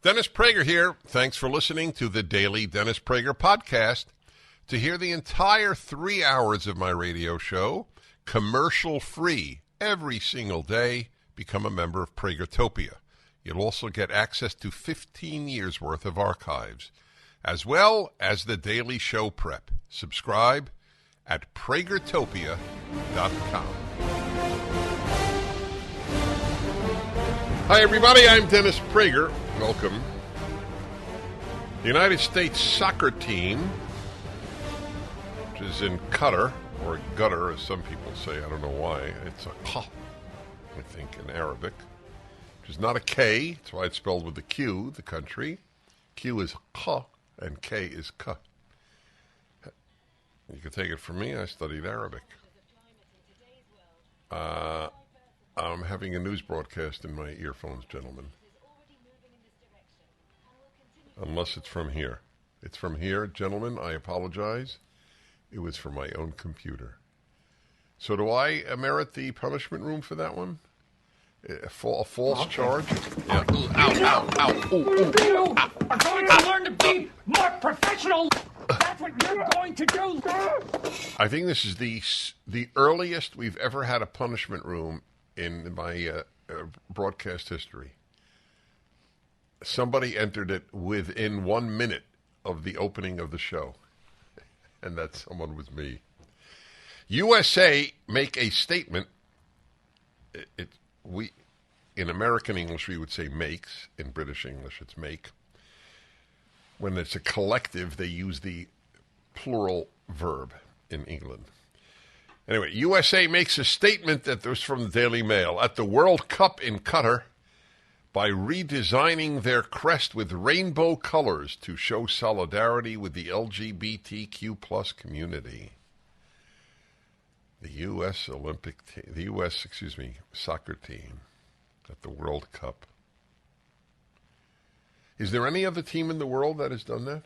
Dennis Prager here. Thanks for listening to the Daily Dennis Prager Podcast. To hear the entire 3 hours of my radio show, commercial-free, every single day, become a member of Pragertopia. You'll also get access to 15 years' worth of archives, as well as the daily show prep. Subscribe at Pragertopia.com. Hi, everybody. I'm Dennis Prager. Welcome. The United States soccer team, which is in Qatar, or gutter, as some people say. I don't know why. It's a Q, I think, in Arabic, which is not a K. That's why it's spelled with a Q, the country. Q is Q, and K is K. You can take it from me. I studied Arabic. I'm having a news broadcast in my earphones, gentlemen. Unless it's from here. It's from here, gentlemen. I apologize. It was from my own computer. So do I merit the punishment room for that one? A false charge? Yeah. Ow. You are going to learn to be more professional. That's what you're going to do. I think this is the earliest we've ever had a punishment room in my broadcast history. Somebody entered it within 1 minute of the opening of the show, and that someone was me. USA make a statement. In American English we would say makes. In British English it's make. When it's a collective, they use the plural verb in England. Anyway, USA makes a statement that was from the Daily Mail. At the World Cup in Qatar, by redesigning their crest with rainbow colors to show solidarity with the LGBTQ plus community. The U.S. soccer team at the World Cup. Is there any other team in the world that has done that?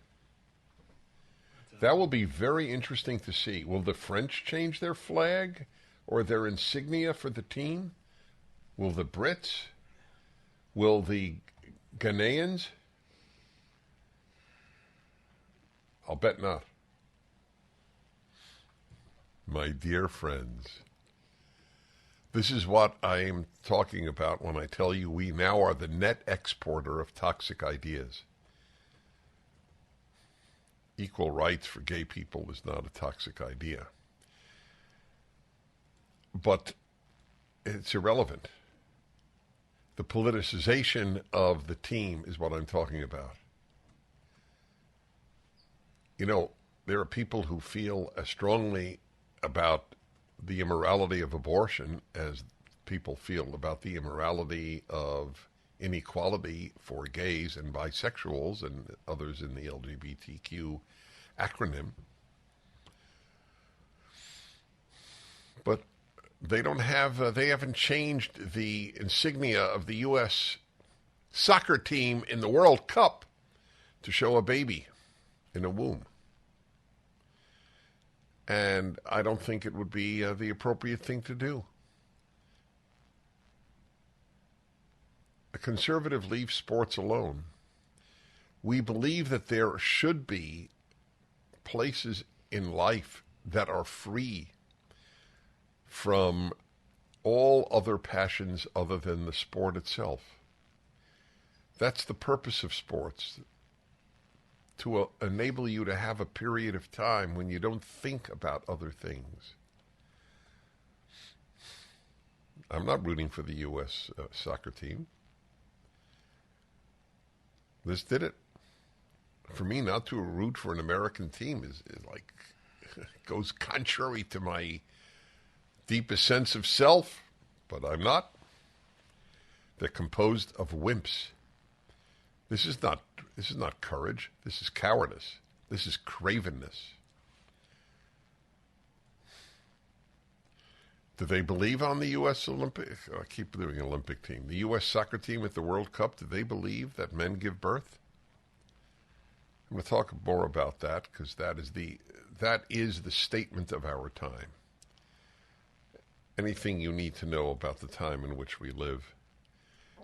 That will be very interesting to see. Will the French change their flag or their insignia for the team? Will the Brits? Will the Ghanaians? I'll bet not. My dear friends, this is what I am talking about when I tell you we now are the net exporter of toxic ideas. Equal rights for gay people is not a toxic idea. But it's irrelevant. The politicization of the team is what I'm talking about. You know, there are people who feel as strongly about the immorality of abortion as people feel about the immorality of inequality for gays and bisexuals and others in the LGBTQ acronym. But they haven't changed the insignia of the U.S. soccer team in the World Cup to show a baby in a womb. And I don't think it would be the appropriate thing to do. A conservative leaves sports alone. We believe that there should be places in life that are free from all other passions other than the sport itself. That's the purpose of sports, to enable you to have a period of time when you don't think about other things. I'm not rooting for the U.S. Soccer team. This did it. For me, not to root for an American team is like goes contrary to my deepest sense of self, but I'm not. They're composed of wimps. This is not courage. This is cowardice. This is cravenness. Do they believe on the U.S. Olympic? I keep doing Olympic team. The U.S. soccer team at the World Cup, do they believe that men give birth? I'm going to talk more about that because that is the statement of our time. Anything you need to know about the time in which we live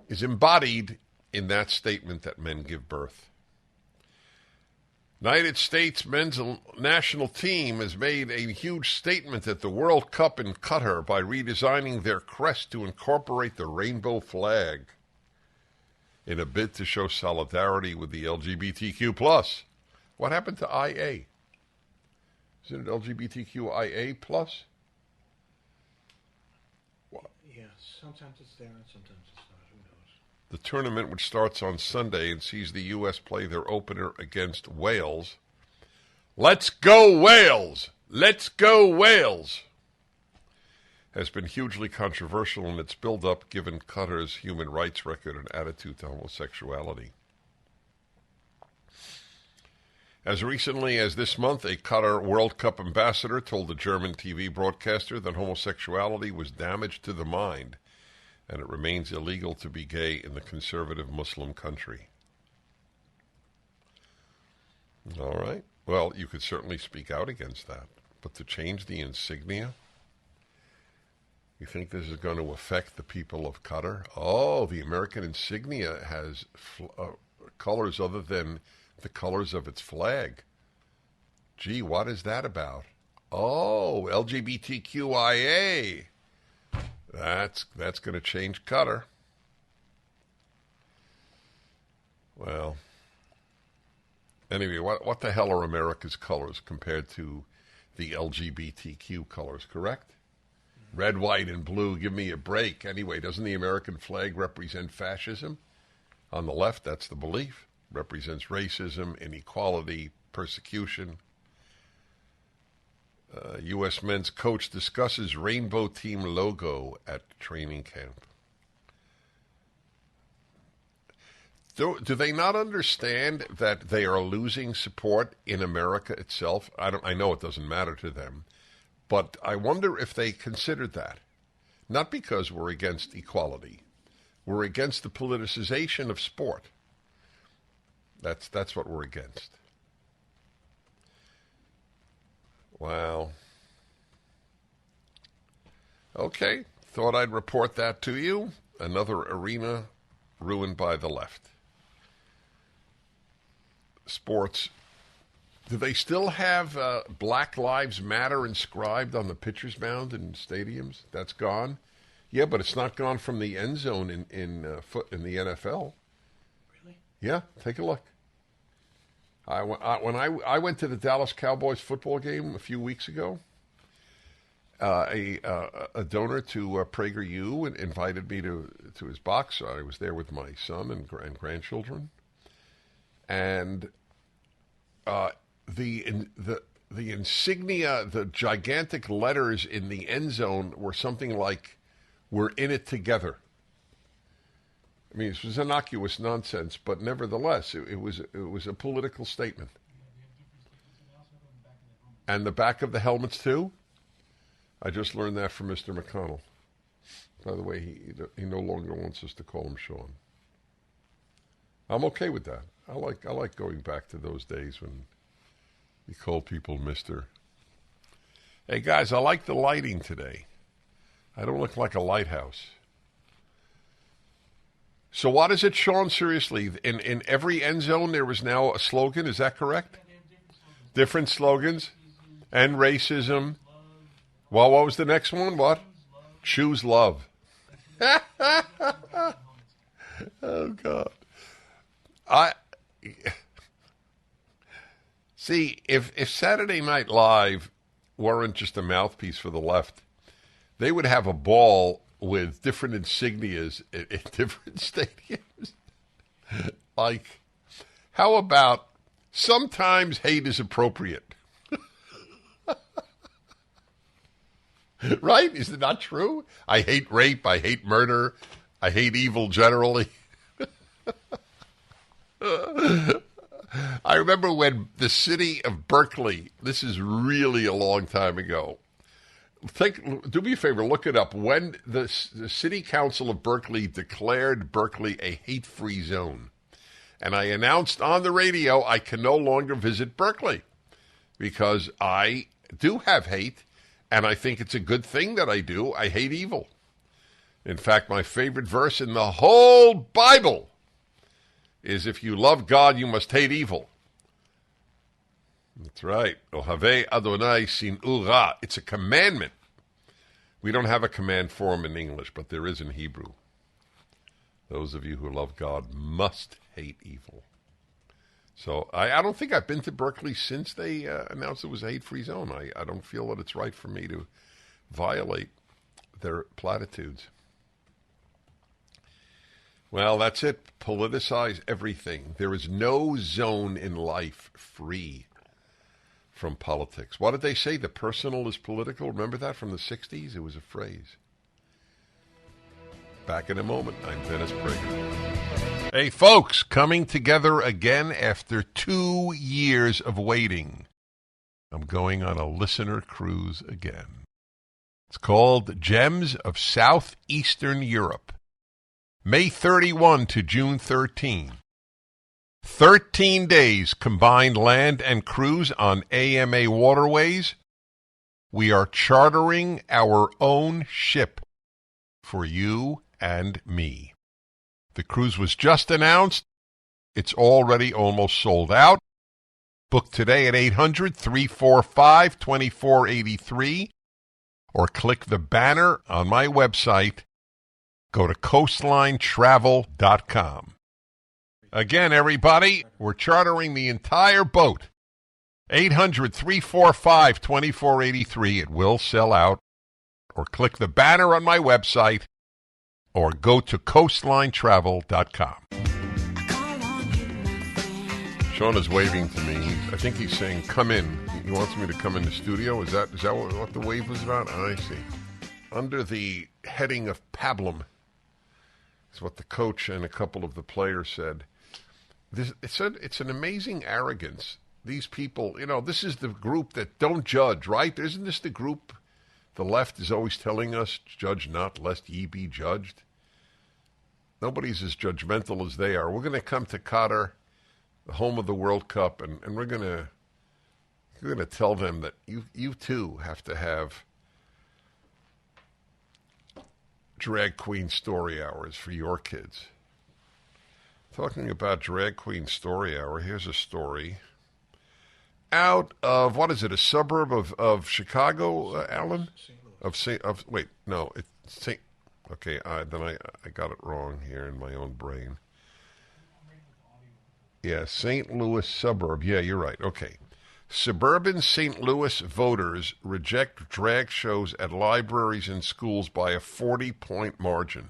is embodied in that statement that men give birth. United States men's national team has made a huge statement at the World Cup in Qatar by redesigning their crest to incorporate the rainbow flag in a bid to show solidarity with the LGBTQ+. What happened to IA? Isn't it LGBTQIA+? Yeah, sometimes it's there and sometimes it's not. Who knows? The tournament, which starts on Sunday and sees the U.S. play their opener against Wales. Let's go, Wales! Let's go, Wales! Has been hugely controversial in its build-up given Qatar's human rights record and attitude to homosexuality. As recently as this month, a Qatar World Cup ambassador told the German TV broadcaster that homosexuality was damage to the mind, and it remains illegal to be gay in the conservative Muslim country. All right. Well, you could certainly speak out against that, but to change the insignia? You think this is going to affect the people of Qatar? Oh, the American insignia has colors other than the colors of its flag. Gee, what is that about? Oh, LGBTQIA. That's going to change Qatar. Well, anyway, what the hell are America's colors compared to the LGBTQ colors, correct? Red, white, and blue, give me a break. Anyway, doesn't the American flag represent fascism? On the left, that's the belief. Represents racism, inequality, persecution. U.S. men's coach discusses rainbow team logo at training camp. Do they not understand that they are losing support in America itself? I know it doesn't matter to them, but I wonder if they considered that. Not because we're against equality. We're against the politicization of sport. That's what we're against. Wow. Okay, thought I'd report that to you. Another arena ruined by the left. Sports. Do they still have Black Lives Matter inscribed on the pitcher's mound in stadiums? That's gone? Yeah, but it's not gone from the end zone in the NFL. Really? Yeah, take a look. When I went to the Dallas Cowboys football game a few weeks ago, a donor to PragerU invited me to his box. So I was there with my son and grandchildren, and the insignia, the gigantic letters in the end zone were something like, "We're in it together." I mean, this was innocuous nonsense, but nevertheless, it was a political statement. And the back of the helmets too? I just learned that from Mr. McConnell. By the way, he no longer wants us to call him Sean. I'm okay with that. I like going back to those days when we called people Mr. Hey guys, I like the lighting today. I don't look like a lighthouse. So what is it, Sean? Seriously, in every end zone there was now a slogan. Is that correct? Different slogans. End racism. Well, what was the next one? What? Choose love. Oh, God. See, if Saturday Night Live weren't just a mouthpiece for the left, they would have a ball with different insignias in different stadiums. Like, how about sometimes hate is appropriate? Right? Is it not true? I hate rape. I hate murder. I hate evil generally. I remember when the city of Berkeley, this is really a long time ago, do me a favor, look it up. When the city council of Berkeley declared Berkeley a hate-free zone, and I announced on the radio I can no longer visit Berkeley because I do have hate, and I think it's a good thing that I do. I hate evil. In fact, my favorite verse in the whole Bible is if you love God, you must hate evil. That's right. Ohavei Adonai sin'u ra. It's a commandment. We don't have a command form in English, but there is in Hebrew. Those of you who love God must hate evil. So I don't think I've been to Berkeley since they announced it was a hate-free zone. I don't feel that it's right for me to violate their platitudes. Well, that's it. Politicize everything. There is no zone in life free from politics. What did they say? The personal is political. Remember that from the 60s? It was a phrase. Back in a moment. I'm Dennis Prager. Hey, folks, coming together again after 2 years of waiting. I'm going on a listener cruise again. It's called Gems of Southeastern Europe. May 31 to June 13. 13 days combined land and cruise on AMA waterways. We are chartering our own ship for you and me. The cruise was just announced. It's already almost sold out. Book today at 800-345-2483 or click the banner on my website. Go to coastlinetravel.com. Again, everybody, we're chartering the entire boat. 800-345-2483. It will sell out. Or click the banner on my website or go to coastlinetravel.com. Sean is waving to me. I think he's saying, come in. He wants me to come in the studio. Is that what the wave was about? I see. Under the heading of pablum is what the coach and a couple of the players said. It's an amazing arrogance. These people, this is the group that don't judge, right? Isn't this the group the left is always telling us, judge not, lest ye be judged? Nobody's as judgmental as they are. We're going to come to Qatar, the home of the World Cup, and we're going to tell them that you too have to have drag queen story hours for your kids. Talking about drag queen story hour, here's a story out of, what is it, a suburb of Chicago, Alan? Okay, then I got it wrong here in my own brain. Yeah, St. Louis suburb. Yeah, you're right. Okay. Suburban St. Louis voters reject drag shows at libraries and schools by a 40-point margin.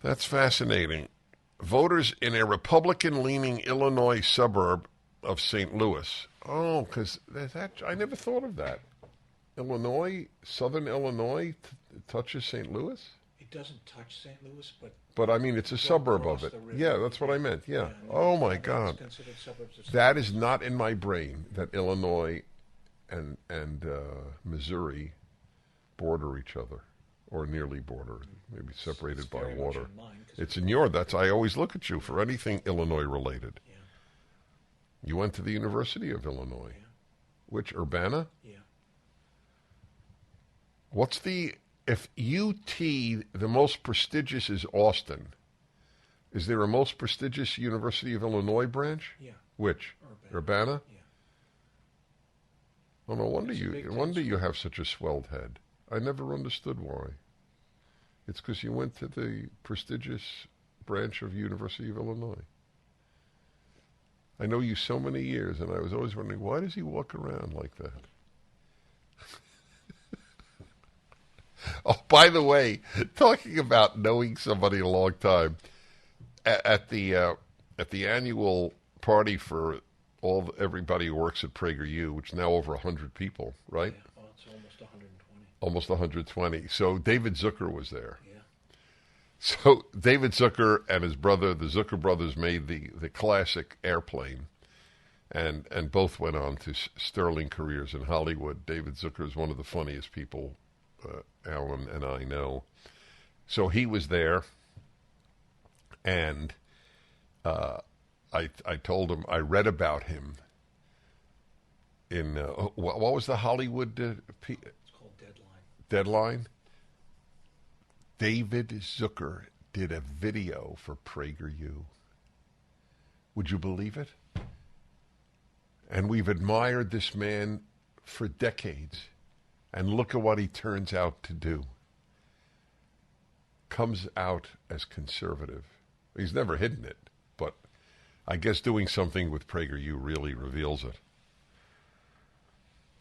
That's fascinating. Voters in a Republican-leaning Illinois suburb of St. Louis. Oh, because I never thought of that. Illinois, southern Illinois touches St. Louis? It doesn't touch St. Louis, but I mean, it's a suburb of it. Yeah, that's what I meant. Yeah. Oh, my God. That is not in my brain, that Illinois and Missouri border each other, or nearly border, maybe separated by water. It's in I always look at you for anything Illinois related. Yeah. You went to the University of Illinois. Yeah. Which, Urbana? Yeah. If UT, the most prestigious is Austin, is there a most prestigious University of Illinois branch? Yeah. Which? Urbana? Yeah. Oh, no wonder you have such a swelled head. I never understood why. It's because you went to the prestigious branch of University of Illinois. I know you so many years, and I was always wondering, why does he walk around like that? Oh, by the way, talking about knowing somebody a long time, at the annual party for everybody who works at PragerU, which is now over 100 people, right? Yeah. Well, it's almost 120. Almost 120. So David Zucker was there. Yeah. So David Zucker and his brother, the Zucker brothers, made the classic Airplane, and both went on to sterling careers in Hollywood. David Zucker is one of the funniest people Alan and I know. So he was there, and I told him, I read about him in, what was the Hollywood? It's called Deadline. Deadline? David Zucker did a video for PragerU. Would you believe it? And we've admired this man for decades. And look at what he turns out to do. Comes out as conservative. He's never hidden it, but I guess doing something with PragerU really reveals it.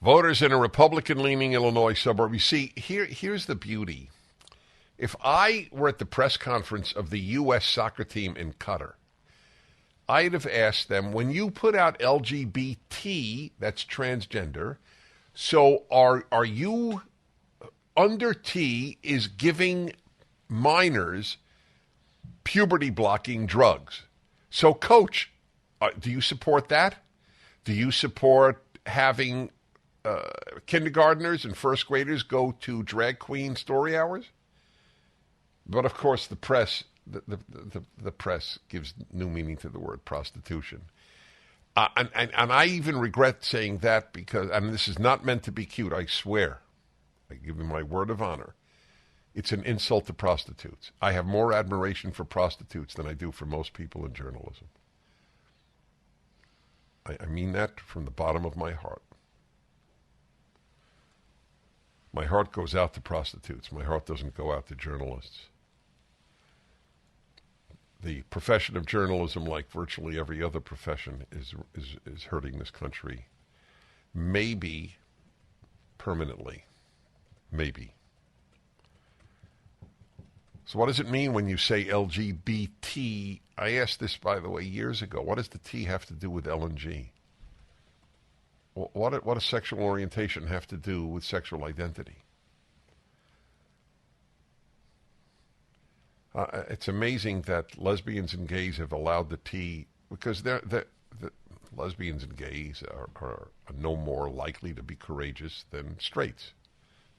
Voters in a Republican-leaning Illinois suburb. You see, here's the beauty. If I were at the press conference of the U.S. soccer team in Qatar, I'd have asked them, when you put out LGBT, that's transgender, so are you under T is giving minors puberty-blocking drugs. So, Coach, do you support that? Do you support having kindergartners and first graders go to drag queen story hours? But, of course, the press, the press gives new meaning to the word prostitution. And I even regret saying that because, and this is not meant to be cute, I swear. I give you my word of honor. It's an insult to prostitutes. I have more admiration for prostitutes than I do for most people in journalism. I mean that from the bottom of my heart. My heart goes out to prostitutes. My heart doesn't go out to journalists. The profession of journalism, like virtually every other profession, is hurting this country. Maybe permanently. Maybe. So what does it mean when you say LGBT? I asked this, by the way, years ago. What does the T have to do with LNG? What does sexual orientation have to do with sexual identity? It's amazing that lesbians and gays have allowed the T, because the lesbians and gays are no more likely to be courageous than straights.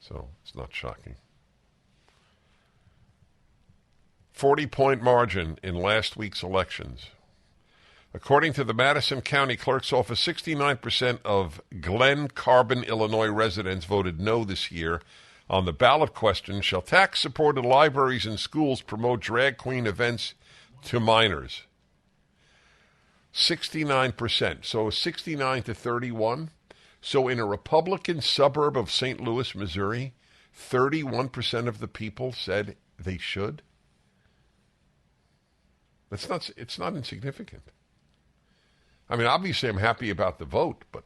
So it's not shocking. 40-point margin in last week's elections. According to the Madison County Clerk's Office, 69% of Glen Carbon, Illinois residents voted no this year on the ballot question, shall tax-supported libraries and schools promote drag queen events to minors? 69%. So 69 to 31. So in a Republican suburb of St. Louis, Missouri, 31% of the people said they should. It's not insignificant. I mean, obviously I'm happy about the vote, but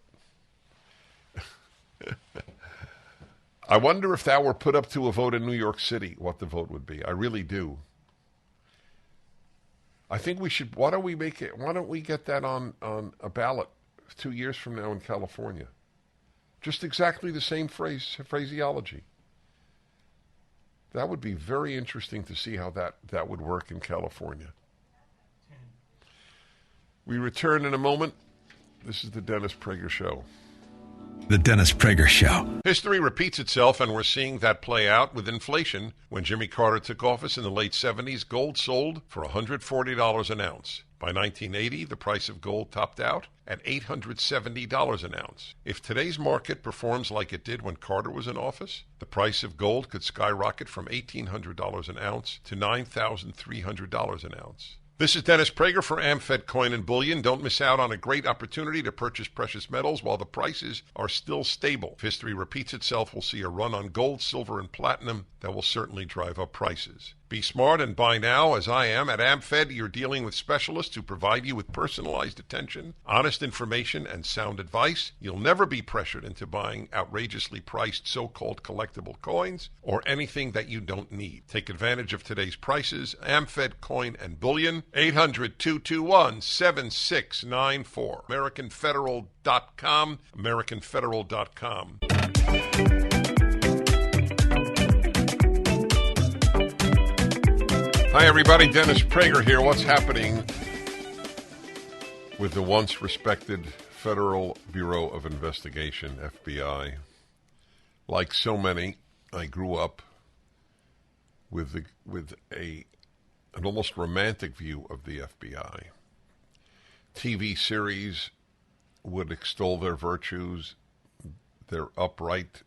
I wonder if that were put up to a vote in New York City, what the vote would be. I really do. I think we should, why don't we get that on a ballot 2 years from now in California? Just exactly the same phraseology. That would be very interesting to see how that would work in California. We return in a moment. This is the Dennis Prager Show. The Dennis Prager Show. History repeats itself, and we're seeing that play out with inflation. When Jimmy Carter took office in the late 70s, gold sold for $140 an ounce. By 1980, the price of gold topped out at $870 an ounce. If today's market performs like it did when Carter was in office, the price of gold could skyrocket from $1,800 an ounce to $9,300 an ounce. This is Dennis Prager for AmFed Coin and Bullion. Don't miss out on a great opportunity to purchase precious metals while the prices are still stable. If history repeats itself, we'll see a run on gold, silver, and platinum that will certainly drive up prices. Be smart and buy now, as I am. At AmFed, you're dealing with specialists who provide you with personalized attention, honest information, and sound advice. You'll never be pressured into buying outrageously priced so-called collectible coins or anything that you don't need. Take advantage of today's prices. AmFed Coin and Bullion, 800-221-7694. AmericanFederal.com, AmericanFederal.com. Hi, everybody. Dennis Prager here. What's happening with the once respected Federal Bureau of Investigation, FBI? Like so many, I grew up with an almost romantic view of the FBI. TV series would extol their virtues, their upright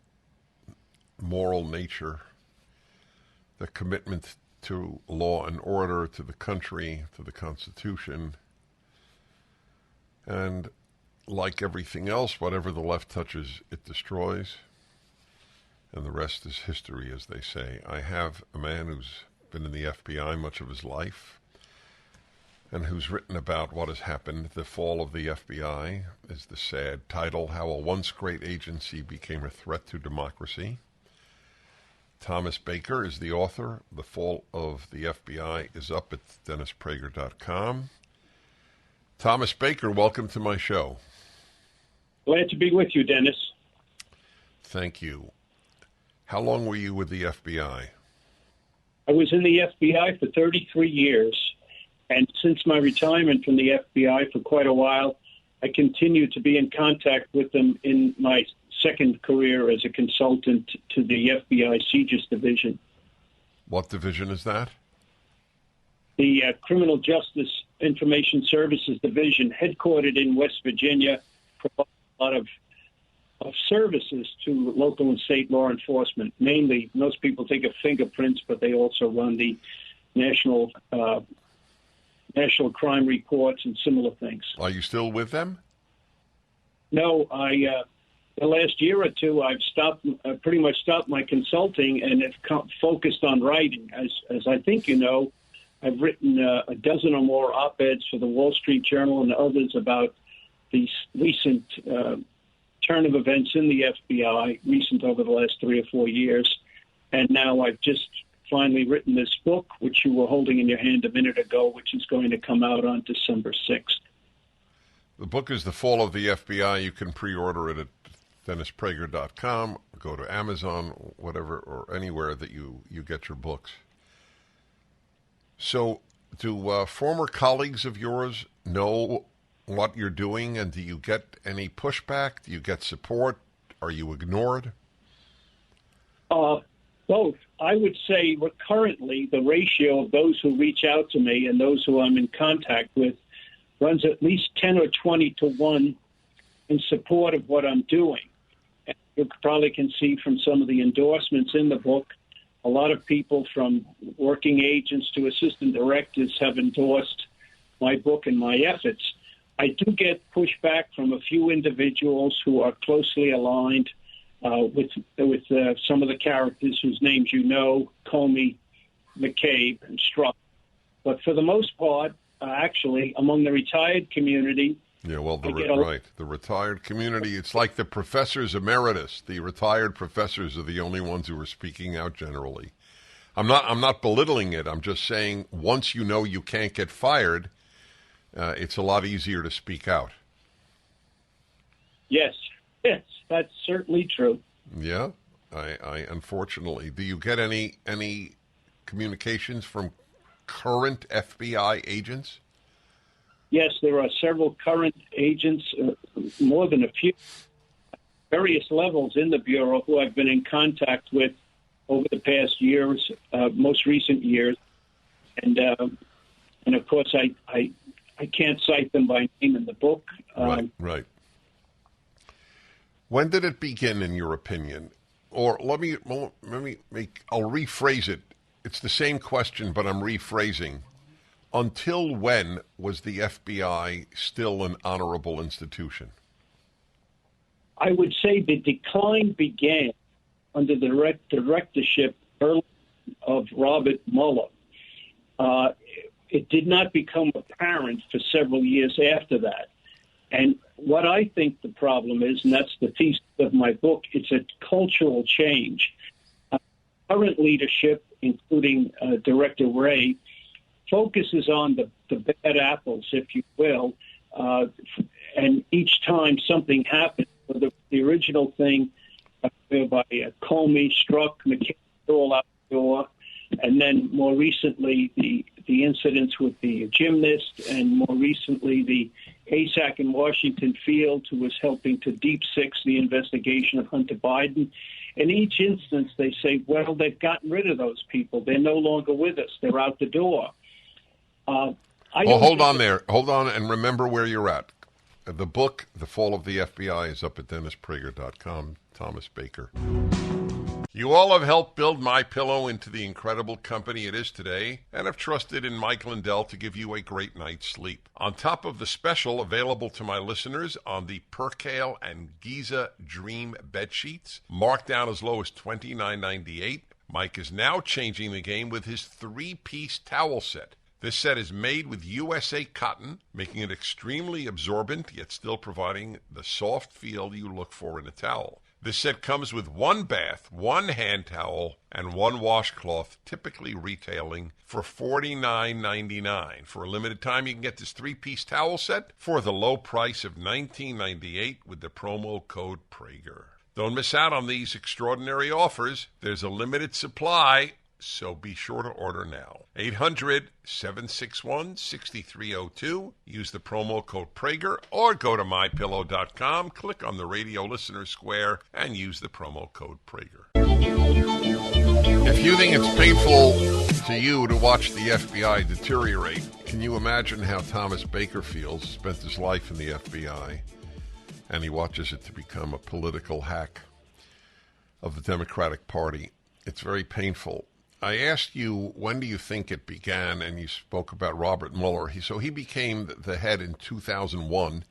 moral nature, the commitment to law and order, to the country, to the Constitution. And like everything else, whatever the left touches, it destroys. And the rest is history, as they say. I have a man who's been in the FBI much of his life and who's written about what has happened. The Fall of the FBI is the sad title, How a Once Great Agency Became a Threat to Democracy. Thomas Baker is the author. The Fall of the FBI is up at DennisPrager.com. Thomas Baker, welcome to my show. Glad to be with you, Dennis. Thank you. How long were you with the FBI? I was in the FBI for 33 years, and since my retirement from the FBI for quite a while, I continue to be in contact with them in my second career as a consultant to the FBI CJIS division. What division is that? The Criminal Justice Information Services Division, headquartered in West Virginia, provides a lot of services to local and state law enforcement. Mainly, most people think of fingerprints, but they also run the national crime reports and similar things. Are you still with them? No, the last year or two, I've pretty much stopped my consulting and have focused on writing. As I think you know, I've written a dozen or more op-eds for the Wall Street Journal and others about the recent turn of events in the FBI, recent over the last 3 or 4 years. And now I've just finally written this book, which you were holding in your hand a minute ago, which is going to come out on December 6th. The book is The Fall of the FBI. You can pre-order it at DennisPrager.com, go to Amazon, whatever, or anywhere that you get your books. So do former colleagues of yours know what you're doing, and do you get any pushback? Do you get support? Are you ignored? Both. I would say currently the ratio of those who reach out to me and those who I'm in contact with runs at least 10 or 20 to 1 in support of what I'm doing. And you probably can see from some of the endorsements in the book, a lot of people from working agents to assistant directors have endorsed my book and my efforts. I do get pushback from a few individuals who are closely aligned with some of the characters whose names you know, Comey, McCabe, and Strzok. But for the most part, actually, among the retired community... Yeah, well, the retired community, it's like the professors emeritus. The retired professors are the only ones who are speaking out generally. I'm not belittling it. I'm just saying once you know you can't get fired, it's a lot easier to speak out. Yes, that's certainly true. Yeah, I unfortunately. Do you get any communications from current FBI agents? Yes, there are several current agents, more than a few, various levels in the Bureau who I've been in contact with over the past years, most recent years. And of course, I can't cite them by name in the book. Right. When did it begin, in your opinion? Or I'll rephrase it. It's the same question, but I'm rephrasing. Until when was the FBI still an honorable institution? I would say the decline began under the directorship of Robert Mueller. It did not become apparent for several years after that. And what I think the problem is, and that's the thesis of my book, it's a cultural change. Current leadership, including Director Wray, focuses on the bad apples, if you will, and each time something happens, the original thing by Comey, Strzok, McCabe, all out the door, and then more recently the incidents with the gymnast, and more recently the ASAC in Washington Field, who was helping to deep six the investigation of Hunter Biden. In each instance, they say, well, they've gotten rid of those people. They're no longer with us. They're out the door. Hold on there. Hold on and remember where you're at. The book, The Fall of the FBI, is up at DennisPrager.com. Thomas Baker. You all have helped build MyPillow into the incredible company it is today and have trusted in Mike Lindell to give you a great night's sleep. On top of the special available to my listeners on the Percale and Giza Dream bed sheets, marked down as low as $29.98, Mike is now changing the game with his 3-piece towel set. This set is made with USA cotton, making it extremely absorbent, yet still providing the soft feel you look for in a towel. This set comes with 1 bath, 1 hand towel, and 1 washcloth, typically retailing for $49.99. For a limited time, you can get this 3-piece towel set for the low price of $19.98 with the promo code Prager. Don't miss out on these extraordinary offers. There's a limited supply, so be sure to order now. 800-761-6302. Use the promo code Prager or go to mypillow.com, click on the radio listener square, and use the promo code Prager. If you think it's painful to you to watch the FBI deteriorate, can you imagine how Thomas Baker feels? Spent his life in the FBI, and he watches it to become a political hack of the Democratic Party. It's very painful. I asked you, when do you think it began? And you spoke about Robert Mueller. So he became the head in 2001.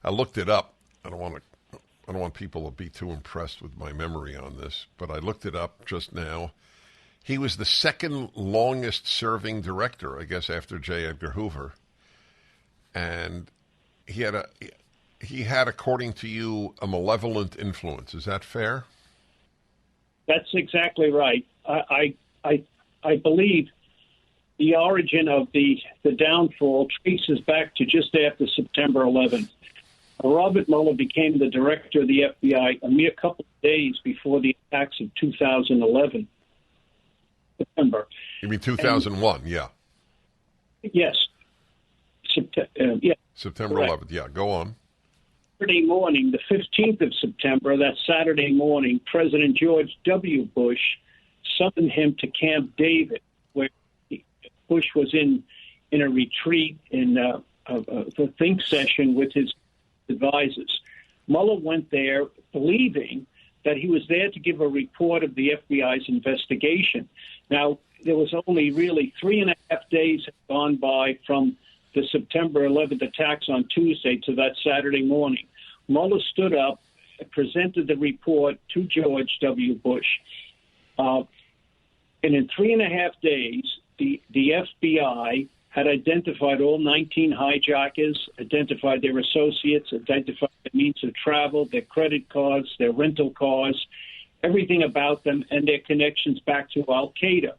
I looked it up. I don't want people to be too impressed with my memory on this, but I looked it up just now. He was the second longest serving director, I guess, after J. Edgar Hoover. And he had, according to you, a malevolent influence. Is that fair? That's exactly right. I believe the origin of the downfall traces back to just after September 11th. Robert Mueller became the director of the FBI a mere couple of days before the attacks of 2011, September. You mean 2001, yeah. Yes. September correct. 11th, yeah. Go on. Saturday morning, the 15th of September, that Saturday morning, President George W. Bush summoned him to Camp David, where Bush was in a retreat in a think session with his advisors. Mueller went there believing that he was there to give a report of the FBI's investigation. Now, there was only really 3.5 days had gone by from the September 11th attacks on Tuesday to that Saturday morning. Mueller stood up, presented the report to George W. Bush. And in 3.5 days, the FBI had identified all 19 hijackers, identified their associates, identified their means of travel, their credit cards, their rental cars, everything about them, and their connections back to Al-Qaeda.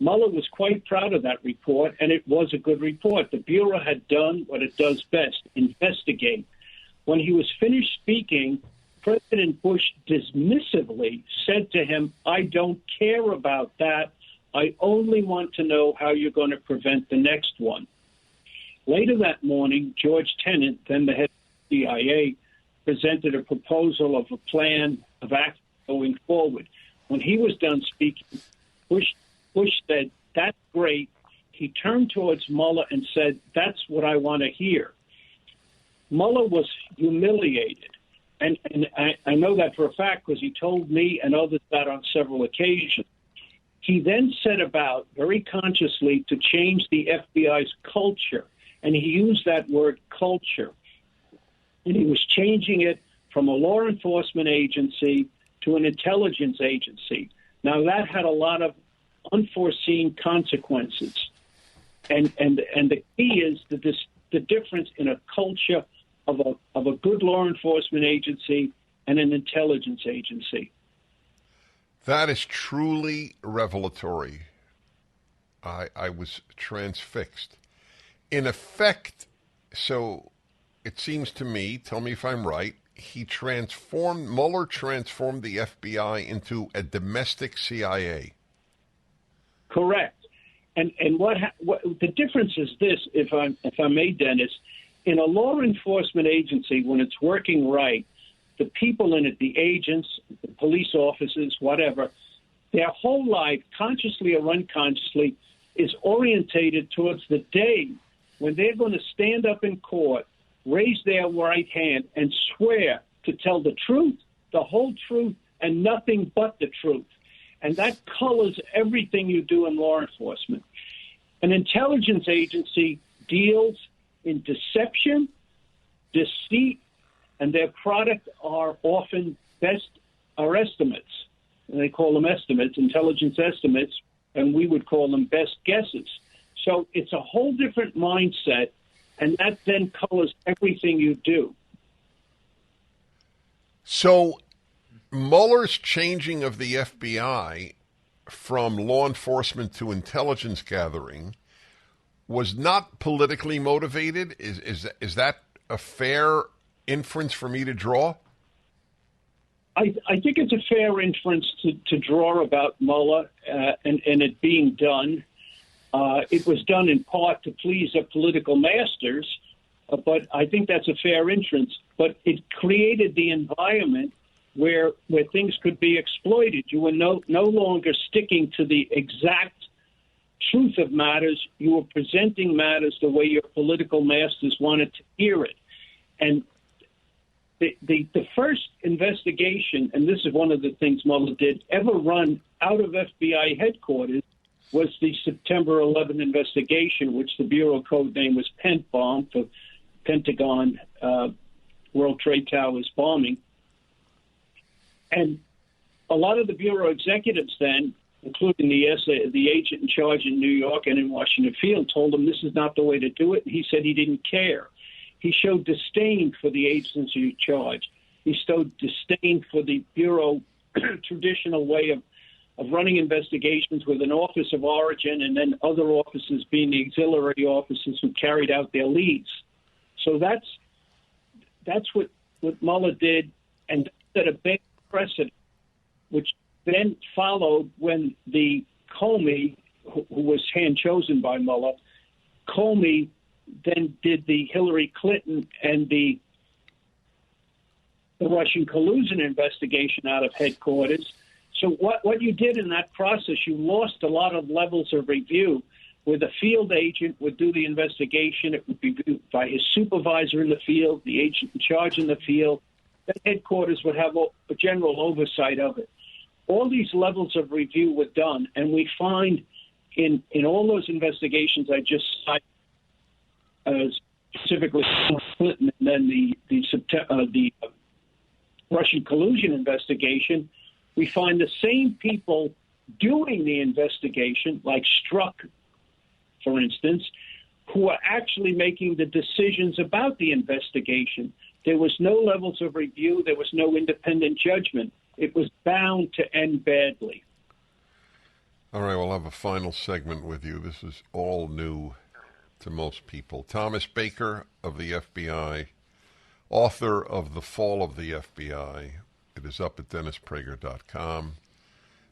Mueller was quite proud of that report, and it was a good report. The Bureau had done what it does best, investigate. When he was finished speaking, President Bush dismissively said to him, "I don't care about that. I only want to know how you're going to prevent the next one." Later that morning, George Tenet, then the head of the CIA, presented a proposal of a plan of action going forward. When he was done speaking, Bush said, "That's great." He turned towards Mueller and said, "That's what I want to hear." Mueller was humiliated. And I know that for a fact because he told me and others that on several occasions. He then set about, very consciously, to change the FBI's culture. And he used that word culture. And he was changing it from a law enforcement agency to an intelligence agency. Now, that had a lot of unforeseen consequences. And the key is the difference in a culture of a good law enforcement agency and an intelligence agency. That is truly revelatory. I was transfixed. In effect, so it seems to me, tell me if I'm right, Mueller transformed the FBI into a domestic CIA. Correct. And what the difference is this, if I may, Dennis, in a law enforcement agency, when it's working right, the people in it, the agents, the police officers, whatever, their whole life, consciously or unconsciously, is orientated towards the day when they're going to stand up in court, raise their right hand, and swear to tell the truth, the whole truth, and nothing but the truth. And that colors everything you do in law enforcement. An intelligence agency deals in deception, deceit, and their product are often estimates. And they call them estimates, intelligence estimates, and we would call them best guesses. So it's a whole different mindset, and that then colors everything you do. So Mueller's changing of the FBI from law enforcement to intelligence gathering was not politically motivated. Is that a fair inference for me to draw? I think it's a fair inference to draw about Mueller and it being done. It was done in part to please the political masters, but I think that's a fair inference. But it created the environment where things could be exploited. You were no longer sticking to the exact truth of matters. You were presenting matters the way your political masters wanted to hear it. And the first investigation, and this is one of the things Mueller did, ever run out of FBI headquarters was the September 11 investigation, which the Bureau code name was Pent Bomb for Pentagon World Trade Towers bombing. And a lot of the Bureau executives then, including the agent in charge in New York and in Washington Field, told him this is not the way to do it. And he said he didn't care. He showed disdain for the agency in charge. He showed disdain for the Bureau traditional way of running investigations with an office of origin and then other officers being the auxiliary officers who carried out their leads. So that's what Mueller did, and set a big precedent, which then followed when the Comey, who was hand-chosen by Mueller, Comey then did the Hillary Clinton and the Russian collusion investigation out of headquarters. So what you did in that process, you lost a lot of levels of review where the field agent would do the investigation. It would be viewed by his supervisor in the field, the agent in charge in the field. The headquarters would have a general oversight of it. All these levels of review were done, and we find in all those investigations I just cited, specifically Clinton and then the Russian collusion investigation, we find the same people doing the investigation, like Strzok, for instance, who are actually making the decisions about the investigation. There was no levels of review. There was no independent judgment. It was bound to end badly. All right, we'll have a final segment with you. This is all new to most people. Thomas Baker of the FBI, author of The Fall of the FBI. It is up at DennisPrager.com.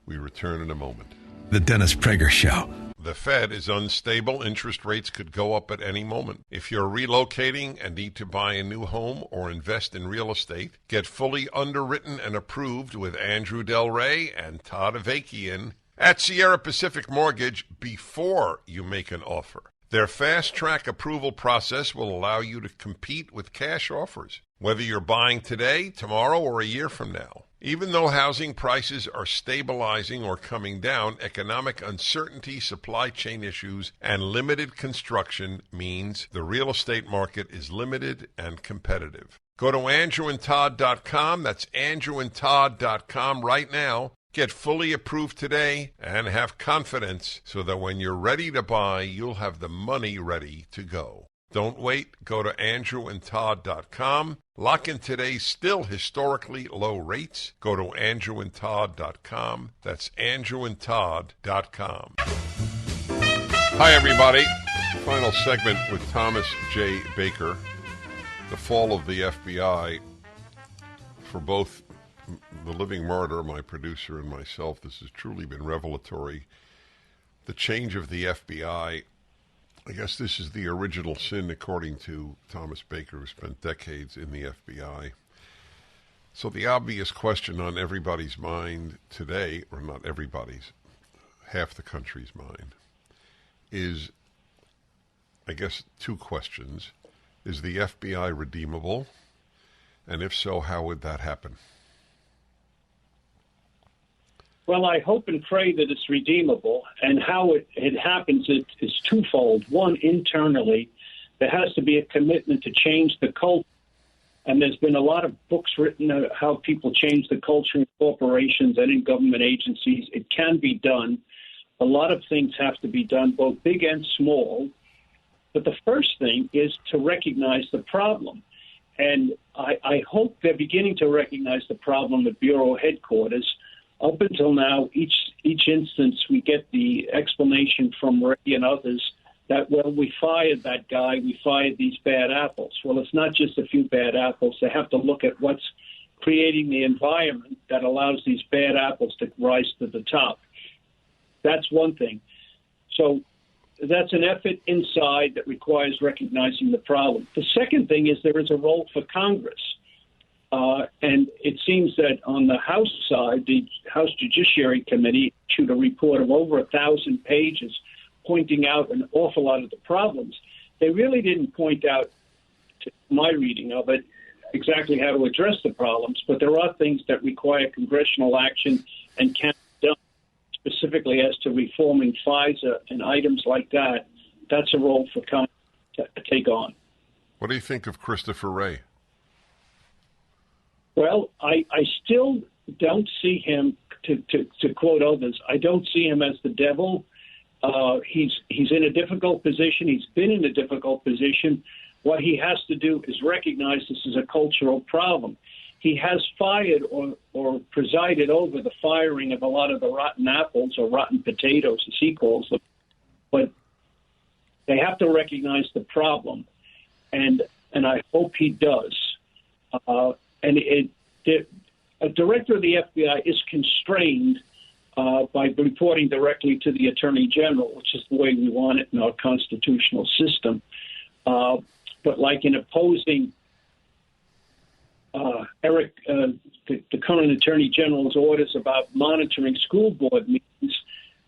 We return in a moment. The Dennis Prager Show. The Fed is unstable. Interest rates could go up at any moment. If you're relocating and need to buy a new home or invest in real estate, get fully underwritten and approved with Andrew Del Rey and Todd Avakian at Sierra Pacific Mortgage before you make an offer. Their fast-track approval process will allow you to compete with cash offers, whether you're buying today, tomorrow, or a year from now. Even though housing prices are stabilizing or coming down, economic uncertainty, supply chain issues, and limited construction means the real estate market is limited and competitive. Go to andrewandtodd.com. That's andrewandtodd.com right now. Get fully approved today and have confidence so that when you're ready to buy, you'll have the money ready to go. Don't wait. Go to andrewandtodd.com. Lock in today's still historically low rates. Go to andrewandtodd.com. That's andrewandtodd.com. Hi, everybody. Final segment with Thomas J. Baker. The Fall of the FBI. For both the living martyr, my producer, and myself, this has truly been revelatory. The change of the FBI. I guess this is the original sin, according to Thomas Baker, who spent decades in the FBI. So the obvious question on everybody's mind today, or not everybody's, half the country's mind, is, I guess, two questions. Is the FBI redeemable? And if so, how would that happen? Well, I hope and pray that it's redeemable. And how it happens is twofold. One, internally, there has to be a commitment to change the culture. And there's been a lot of books written on how people change the culture in corporations and in government agencies. It can be done. A lot of things have to be done, both big and small. But the first thing is to recognize the problem. And I hope they're beginning to recognize the problem at Bureau headquarters. Up until now, each instance, we get the explanation from Ray and others that, well, we fired that guy, we fired these bad apples. Well, it's not just a few bad apples. They have to look at what's creating the environment that allows these bad apples to rise to the top. That's one thing. So that's an effort inside that requires recognizing the problem. The second thing is there is a role for Congress. And it seems that on the House side, the House Judiciary Committee issued a report of over 1,000 pages pointing out an awful lot of the problems. They really didn't point out, to my reading of it, exactly how to address the problems, but there are things that require congressional action and can be done, specifically as to reforming FISA and items like that. That's a role for Congress to take on. What do you think of Christopher Wray? Well, I still don't see him, to quote others, I don't see him as the devil. He's in a difficult position. He's been in a difficult position. What he has to do is recognize this is a cultural problem. He has fired or presided over the firing of a lot of the rotten apples or rotten potatoes, as he calls them. But they have to recognize the problem, and I hope he does. A director of the FBI is constrained by reporting directly to the Attorney General, which is the way we want it in our constitutional system. But like in opposing Eric, the current Attorney General's orders about monitoring school board meetings,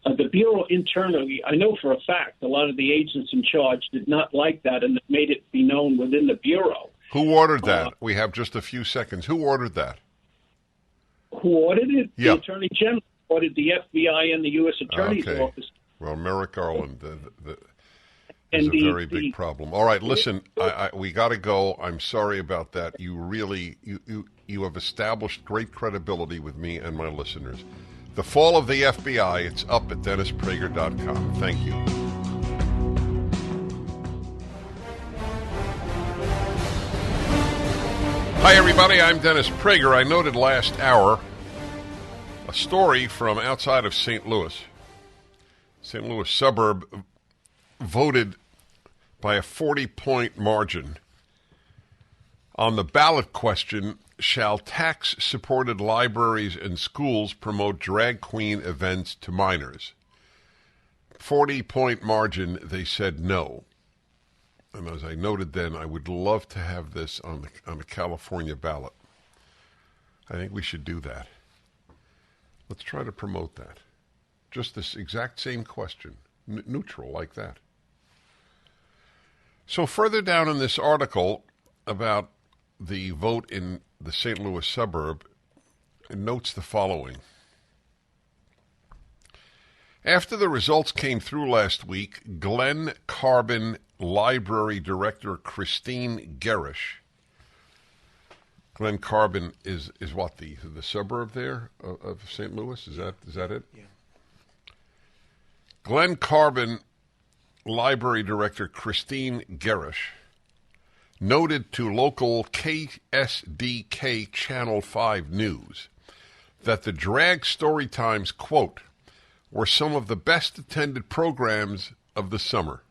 the Bureau internally, I know for a fact, a lot of the agents in charge did not like that and made it be known within the Bureau. Who ordered that? We have just a few seconds. Who ordered that? Who ordered it? Yeah. The Attorney General ordered the FBI and the U.S. Attorney's Office. Well, Merrick Garland is a very big problem. All right, listen, we got to go. I'm sorry about that. You really, you have established great credibility with me and my listeners. The Fall of the FBI, it's up at DennisPrager.com. Thank you. Hi, everybody. I'm Dennis Prager. I noted last hour a story from outside of St. Louis. St. Louis suburb voted by a 40-point margin on the ballot question, shall tax-supported libraries and schools promote drag queen events to minors? 40-point margin, they said no. And as I noted then, I would love to have this on the California ballot. I think we should do that. Let's try to promote that. Just this exact same question, neutral like that. So further down in this article about the vote in the St. Louis suburb, it notes the following. After the results came through last week, Glen Carbon Library Director Christine Gerish. Glen Carbon is what, the suburb there of St. Louis? Is that it? Yeah. Glen Carbon Library Director Christine Gerish noted to local KSDK Channel 5 News that the drag story times, quote, were some of the best attended programs of the summer,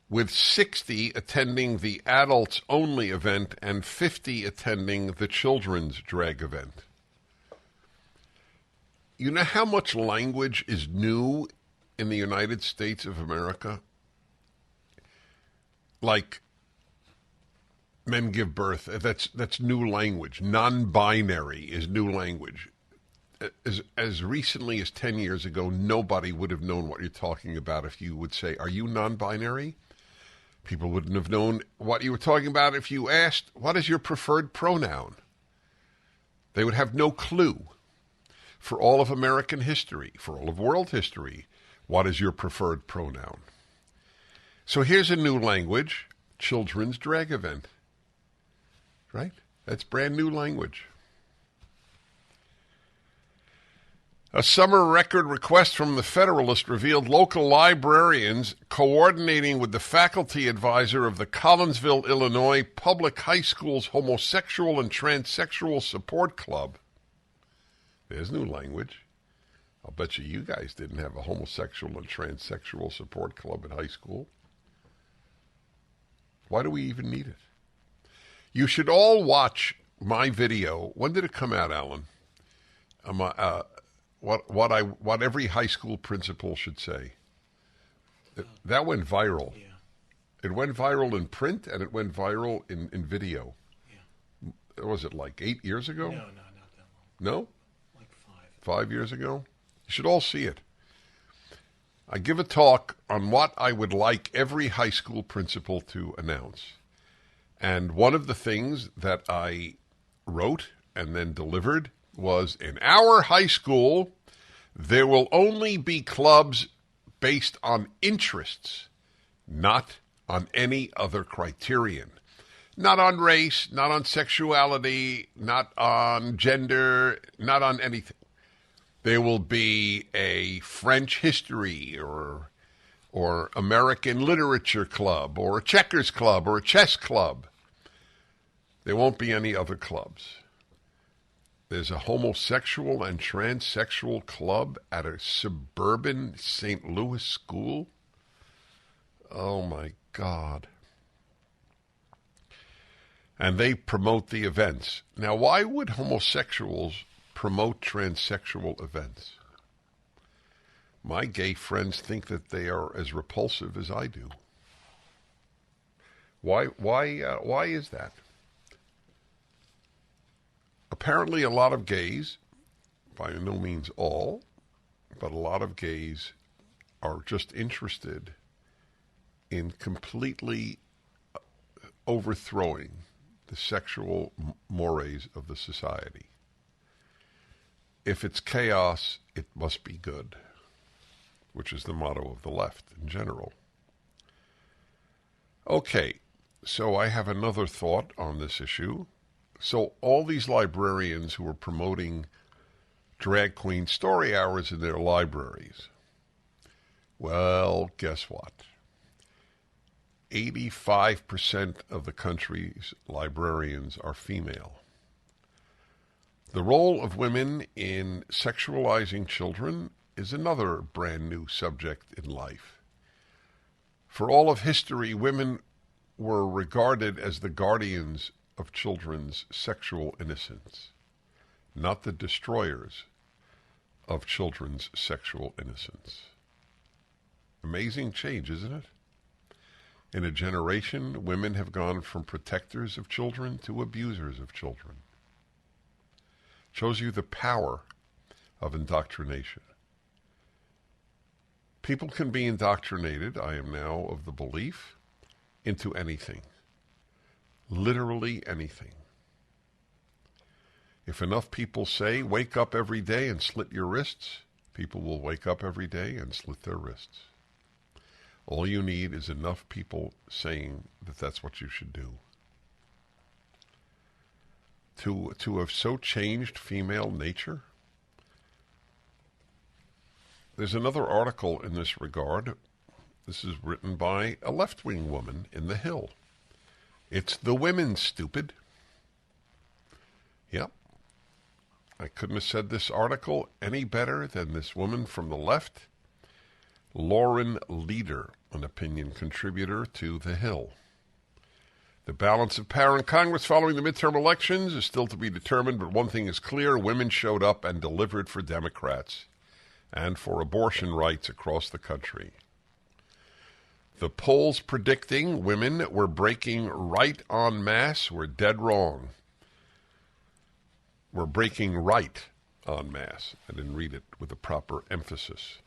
with 60 attending the adults-only event and 50 attending the children's drag event. You know how much language is new in the United States of America? Like, men give birth, that's new language. Non-binary is new language. As recently as 10 years ago, nobody would have known what you're talking about if you would say, are you non-binary? People wouldn't have known what you were talking about if you asked, what is your preferred pronoun? They would have no clue for all of American history, for all of world history, what is your preferred pronoun. So here's a new language, children's drag event. Right? That's brand new language. A summer record request from the Federalist revealed local librarians coordinating with the faculty advisor of the Collinsville, Illinois Public High School's Homosexual and Transsexual Support Club. There's new language. I'll bet you guys didn't have a homosexual and transsexual support club at high school. Why do we even need it? You should all watch my video. When did it come out, Alan? What every high school principal should say. That went viral. Yeah. It went viral in print and it went viral in video. Yeah. Was it like 8 years ago? No, not that long. No? Like 5. 5 years ago? You should all see it. I give a talk on what I would like every high school principal to announce. And one of the things that I wrote and then delivered was, in our high school, there will only be clubs based on interests, not on any other criterion. Not on race, not on sexuality, not on gender, not on anything. There will be a French history or American literature club or a checkers club or a chess club. There won't be any other clubs. There's a homosexual and transsexual club at a suburban St. Louis school. Oh, my God. And they promote the events. Now, why would homosexuals promote transsexual events? My gay friends think that they are as repulsive as I do. Why is that? Apparently a lot of gays, by no means all, but a lot of gays are just interested in completely overthrowing the sexual mores of the society. If it's chaos, it must be good, which is the motto of the left in general. Okay, so I have another thought on this issue. So all these librarians who are promoting drag queen story hours in their libraries, well, guess what? 85% of the country's librarians are female. The role of women in sexualizing children is another brand new subject in life. For all of history, women were regarded as the guardians of children's sexual innocence, not the destroyers of children's sexual innocence. Amazing change, isn't it? In a generation, women have gone from protectors of children to abusers of children. Shows you the power of indoctrination. People can be indoctrinated, I am now of the belief, into anything. Literally anything. If enough people say, wake up every day and slit your wrists, people will wake up every day and slit their wrists. All you need is enough people saying that that's what you should do. To have so changed female nature. There's another article in this regard. This is written by a left-wing woman in The Hill. It's the women, stupid. Yep. I couldn't have said this article any better than this woman from the left, Lauren Leader, an opinion contributor to The Hill. The balance of power in Congress following the midterm elections is still to be determined, but one thing is clear: women showed up and delivered for Democrats and for abortion rights across the country. The polls predicting women were breaking right en masse were dead wrong. We're breaking right en masse. I didn't read it with a proper emphasis.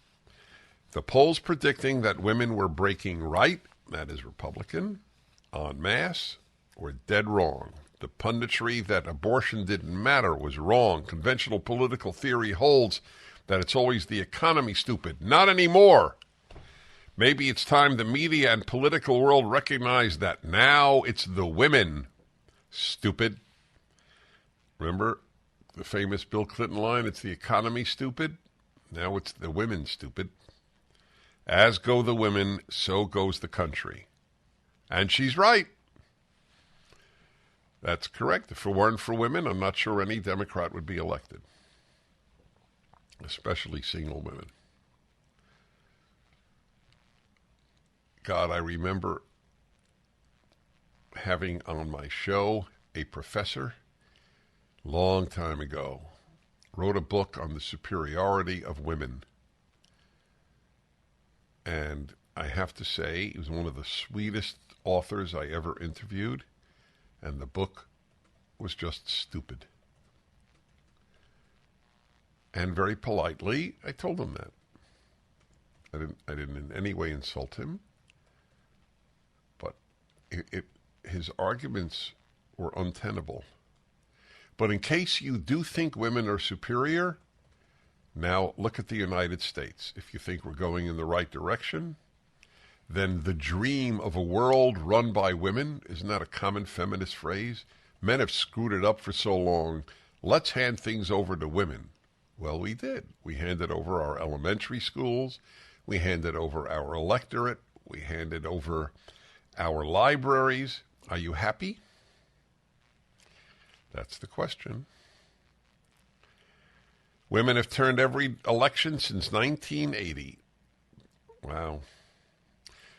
The polls predicting that women were breaking right, that is Republican, en masse, were dead wrong. The punditry that abortion didn't matter was wrong. Conventional political theory holds that it's always the economy, stupid. Not anymore. Maybe it's time the media and political world recognize that now it's the women, stupid. Remember the famous Bill Clinton line, it's the economy, stupid? Now it's the women, stupid. As go the women, so goes the country. And she's right. That's correct. If it weren't for women, I'm not sure any Democrat would be elected, especially single women. God, I remember having on my show a professor long time ago, wrote a book on the superiority of women. And I have to say, he was one of the sweetest authors I ever interviewed, and the book was just stupid. And very politely, I told him that. I didn't in any way insult him. His arguments were untenable. But in case you do think women are superior, now look at the United States. If you think we're going in the right direction, then the dream of a world run by women, isn't that a common feminist phrase? Men have screwed it up for so long. Let's hand things over to women. Well, we did. We handed over our elementary schools. We handed over our electorate. We handed over our libraries. Are you happy? That's the question. Women have turned every election since 1980. Wow.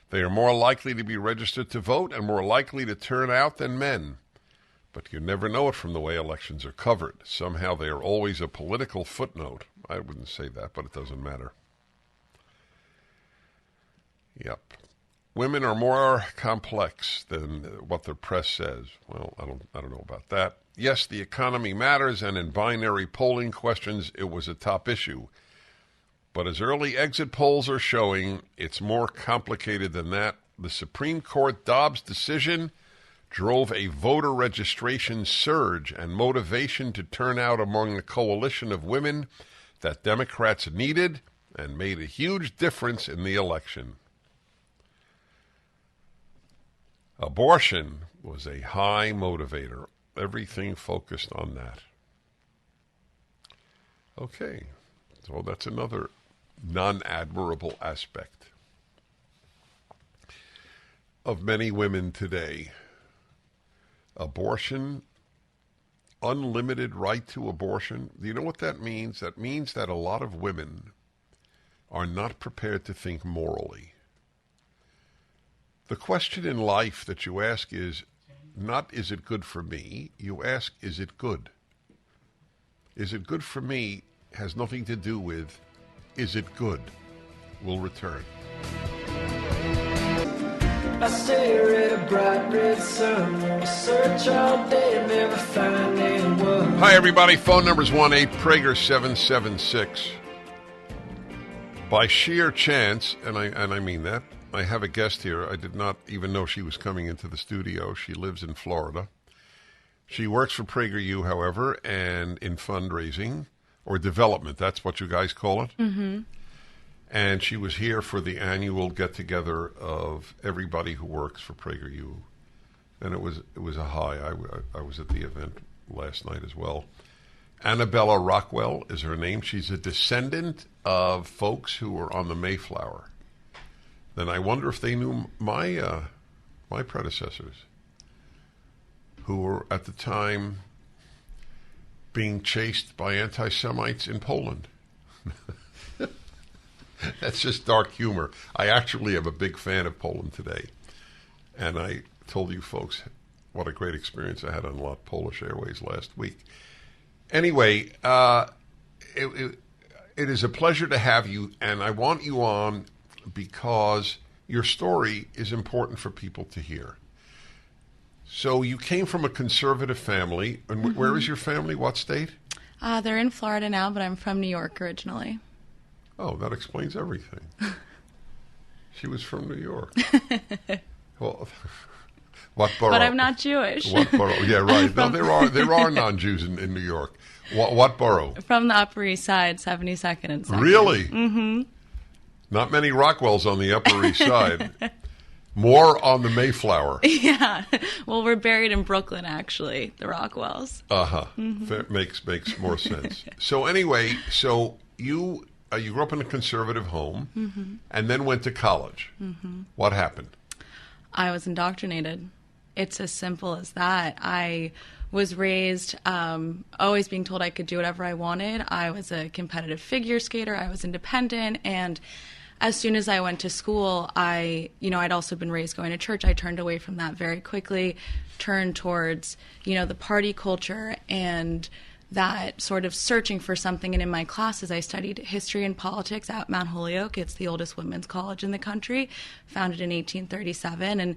They are more likely to be registered to vote and more likely to turn out than men. But you never know it from the way elections are covered. Somehow they are always a political footnote. I wouldn't say that, but it doesn't matter. Yep. Women are more complex than what the press says. Well, I don't know about that. Yes, the economy matters, and in binary polling questions, it was a top issue. But as early exit polls are showing, it's more complicated than that. The Supreme Court Dobbs decision drove a voter registration surge and motivation to turn out among a coalition of women that Democrats needed and made a huge difference in the election. Abortion was a high motivator. Everything focused on that. Okay, so that's another non-admirable aspect of many women today. Abortion, unlimited right to abortion. Do you know what that means? That means that a lot of women are not prepared to think morally. The question in life that you ask is not, is it good for me? You ask, is it good? Is it good for me has nothing to do with, is it good? We'll return. I stare at a bright red sun, search all day and never find anyone. Hi, everybody. Phone number's 1-8-PRAGER-776. By sheer chance, and I mean that, I have a guest here. I did not even know she was coming into the studio. She lives in Florida. She works for PragerU, however, and in fundraising or development. That's what you guys call it? Mm-hmm. And she was here for the annual get-together of everybody who works for PragerU. And it was a high. I was at the event last night as well. Annabella Rockwell is her name. She's a descendant of folks who were on the Mayflower. Then I wonder if they knew my predecessors, who were at the time being chased by anti-Semites in Poland. That's just dark humor. I actually am a big fan of Poland today. And I told you folks what a great experience I had on lot Polish Airways last week. Anyway, it is a pleasure to have you, and I want you on because your story is important for people to hear. So you came from a conservative family, and where is your family? What state? They're in Florida now, but I'm from New York originally. Oh, that explains everything. She was from New York. Well, What borough? But I'm not Jewish. What borough? Yeah, right. No, there are non-Jews in New York. What borough? From the Upper East Side, 72nd and 2nd. Really? Mm-hmm. Not many Rockwells on the Upper East Side. More on the Mayflower. Yeah. Well, we're buried in Brooklyn, actually, the Rockwells. Uh-huh. Makes more sense. So anyway, you grew up in a conservative home and then went to college. What happened? I was indoctrinated. It's as simple as that. I was raised always being told I could do whatever I wanted. I was a competitive figure skater. I was independent. And as soon as I went to school, I'd also been raised going to church. I turned away from that very quickly, turned towards, the party culture and that sort of searching for something. And in my classes, I studied history and politics at Mount Holyoke. It's the oldest women's college in the country, founded in 1837. And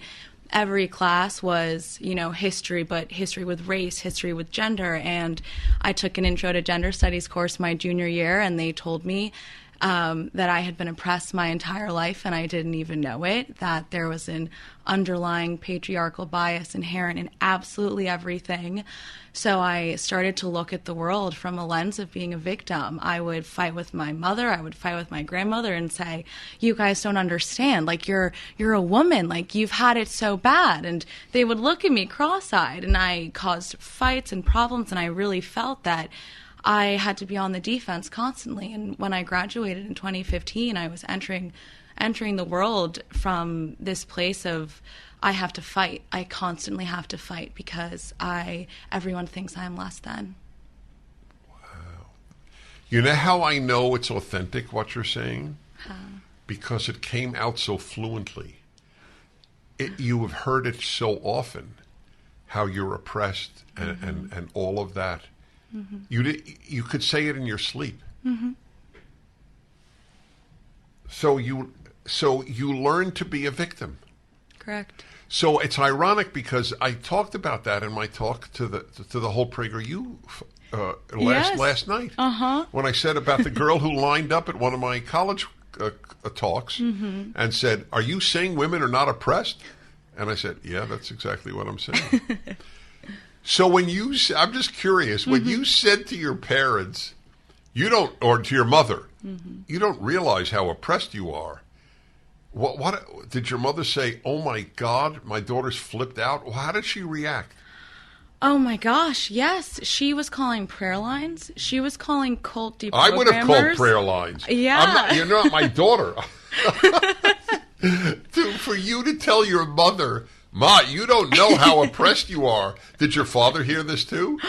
every class was, history, but history with race, history with gender. And I took an Intro to Gender Studies course my junior year, and they told me that I had been oppressed my entire life and I didn't even know it, that there was an underlying patriarchal bias inherent in absolutely everything. So I started to look at the world from a lens of being a victim. I would fight with my mother, I would fight with my grandmother and say, you guys don't understand, like you're a woman, like you've had it so bad. And they would look at me cross-eyed, and I caused fights and problems, and I really felt that I had to be on the defense constantly. And when I graduated in 2015, I was entering the world from this place of I have to fight. I constantly have to fight because everyone thinks I'm less than. Wow. You know how I know it's authentic, what you're saying? How? Because it came out so fluently. You have heard it so often, how you're oppressed and all of that. Mm-hmm. You could say it in your sleep. Mm-hmm. So you learn to be a victim. Correct. So it's ironic because I talked about that in my talk to the whole PragerU last night. Uh-huh. When I said about the girl who lined up at one of my college talks and said, "Are you saying women are not oppressed?" And I said, "Yeah, that's exactly what I'm saying." So I'm just curious, when you said to your parents, or to your mother, you don't realize how oppressed you are. What did your mother say? Oh my God, my daughter's flipped out. How did she react? Oh my gosh, yes. She was calling prayer lines. She was calling cult deprogrammers. I would have called prayer lines. Yeah. You're not my daughter. For you to tell your mother, Ma, you don't know how oppressed you are. Did your father hear this too?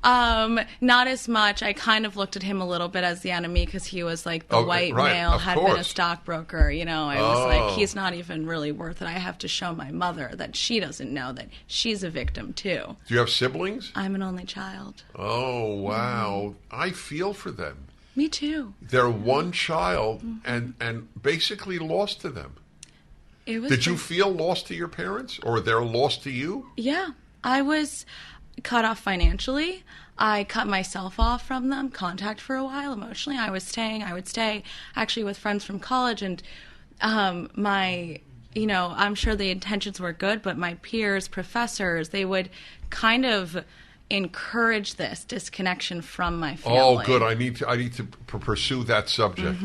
Not as much. I kind of looked at him a little bit as the enemy because he was like the white male, had been a stockbroker. I was like, he's not even really worth it. I have to show my mother that she doesn't know that she's a victim too. Do you have siblings? I'm an only child. Oh, wow. I feel for them. Me too. They're one child and basically lost to them. Did you feel lost to your parents, or they're lost to you? Yeah. I was cut off financially. I cut myself off from them, contact for a while emotionally. I would stay actually with friends from college, and I'm sure the intentions were good, but my peers, professors, they would kind of encourage this disconnection from my family. Oh, good. I need to pursue that subject.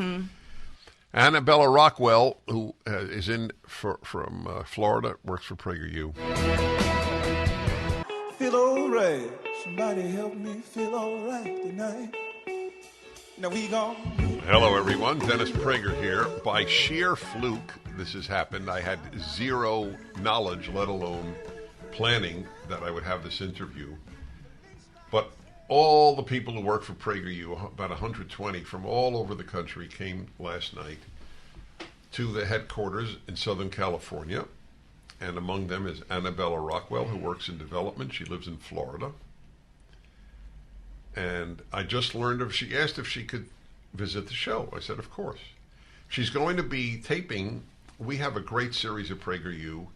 Annabella Rockwell, who is from Florida, works for PragerU. Feel all right. Somebody help me feel all right tonight. Now we gone. Hello, everyone. Dennis Prager here. By sheer fluke, this has happened. I had zero knowledge, let alone planning, that I would have this interview. But all the people who work for PragerU, about 120 from all over the country, came last night to the headquarters in Southern California. And among them is Annabella Rockwell, who works in development. She lives in Florida. And I just learned she asked if she could visit the show. I said, of course. She's going to be taping. We have a great series of PragerU.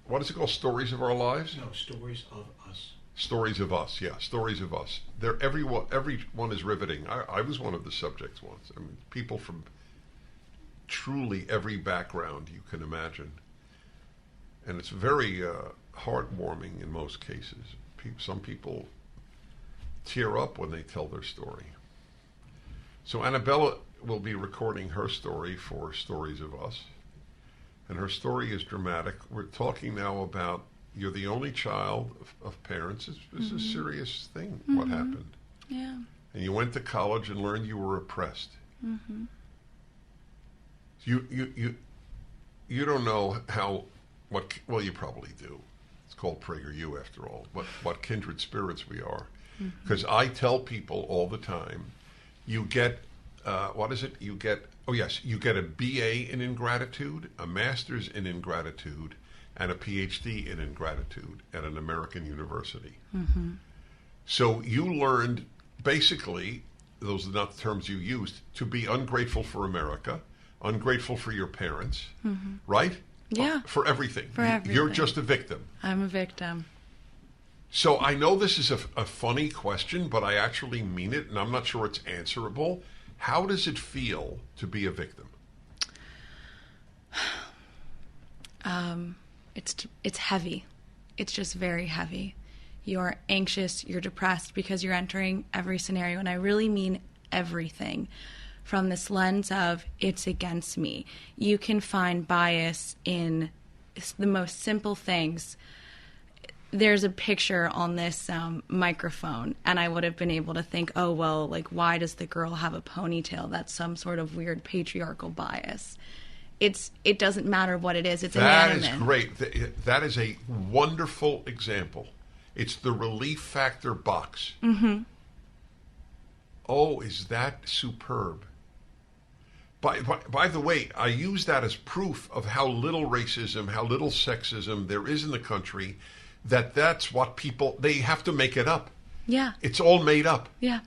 What is it called? Stories of Our Lives? No, Stories of Us. Stories of Us, yeah, Stories of Us. Everyone is riveting. I was one of the subjects once. I mean, people from truly every background you can imagine. And it's very heartwarming in most cases. Some people tear up when they tell their story. So Annabella will be recording her story for Stories of Us. And her story is dramatic. We're talking now about you're the only child of parents. It's a serious thing, what happened. Yeah. And you went to college and learned you were oppressed. You don't know well, you probably do. It's called PragerU after all, what kindred spirits we are. Because I tell people all the time, you get, what is it? You get a BA in ingratitude, a master's in ingratitude, and a PhD in ingratitude at an American university. So you learned, basically, those are not the terms you used, to be ungrateful for America, ungrateful for your parents, right? Yeah. For everything. For everything. You're just a victim. I'm a victim. So I know this is a funny question, but I actually mean it, and I'm not sure it's answerable. How does it feel to be a victim? It's heavy. It's just very heavy. You're anxious, you're depressed because you're entering every scenario, and I really mean everything, from this lens of it's against me. You can find bias in the most simple things. There's a picture on this microphone, and I would have been able to think, oh, well, like, why does the girl have a ponytail? That's some sort of weird patriarchal bias. It doesn't matter what it is. It's inanimate. That is great. That is a wonderful example. It's the relief factor box. Oh, is that superb? By the way, I use that as proof of how little racism, how little sexism there is in the country, that's what people, they have to make it up. Yeah. It's all made up. Yeah.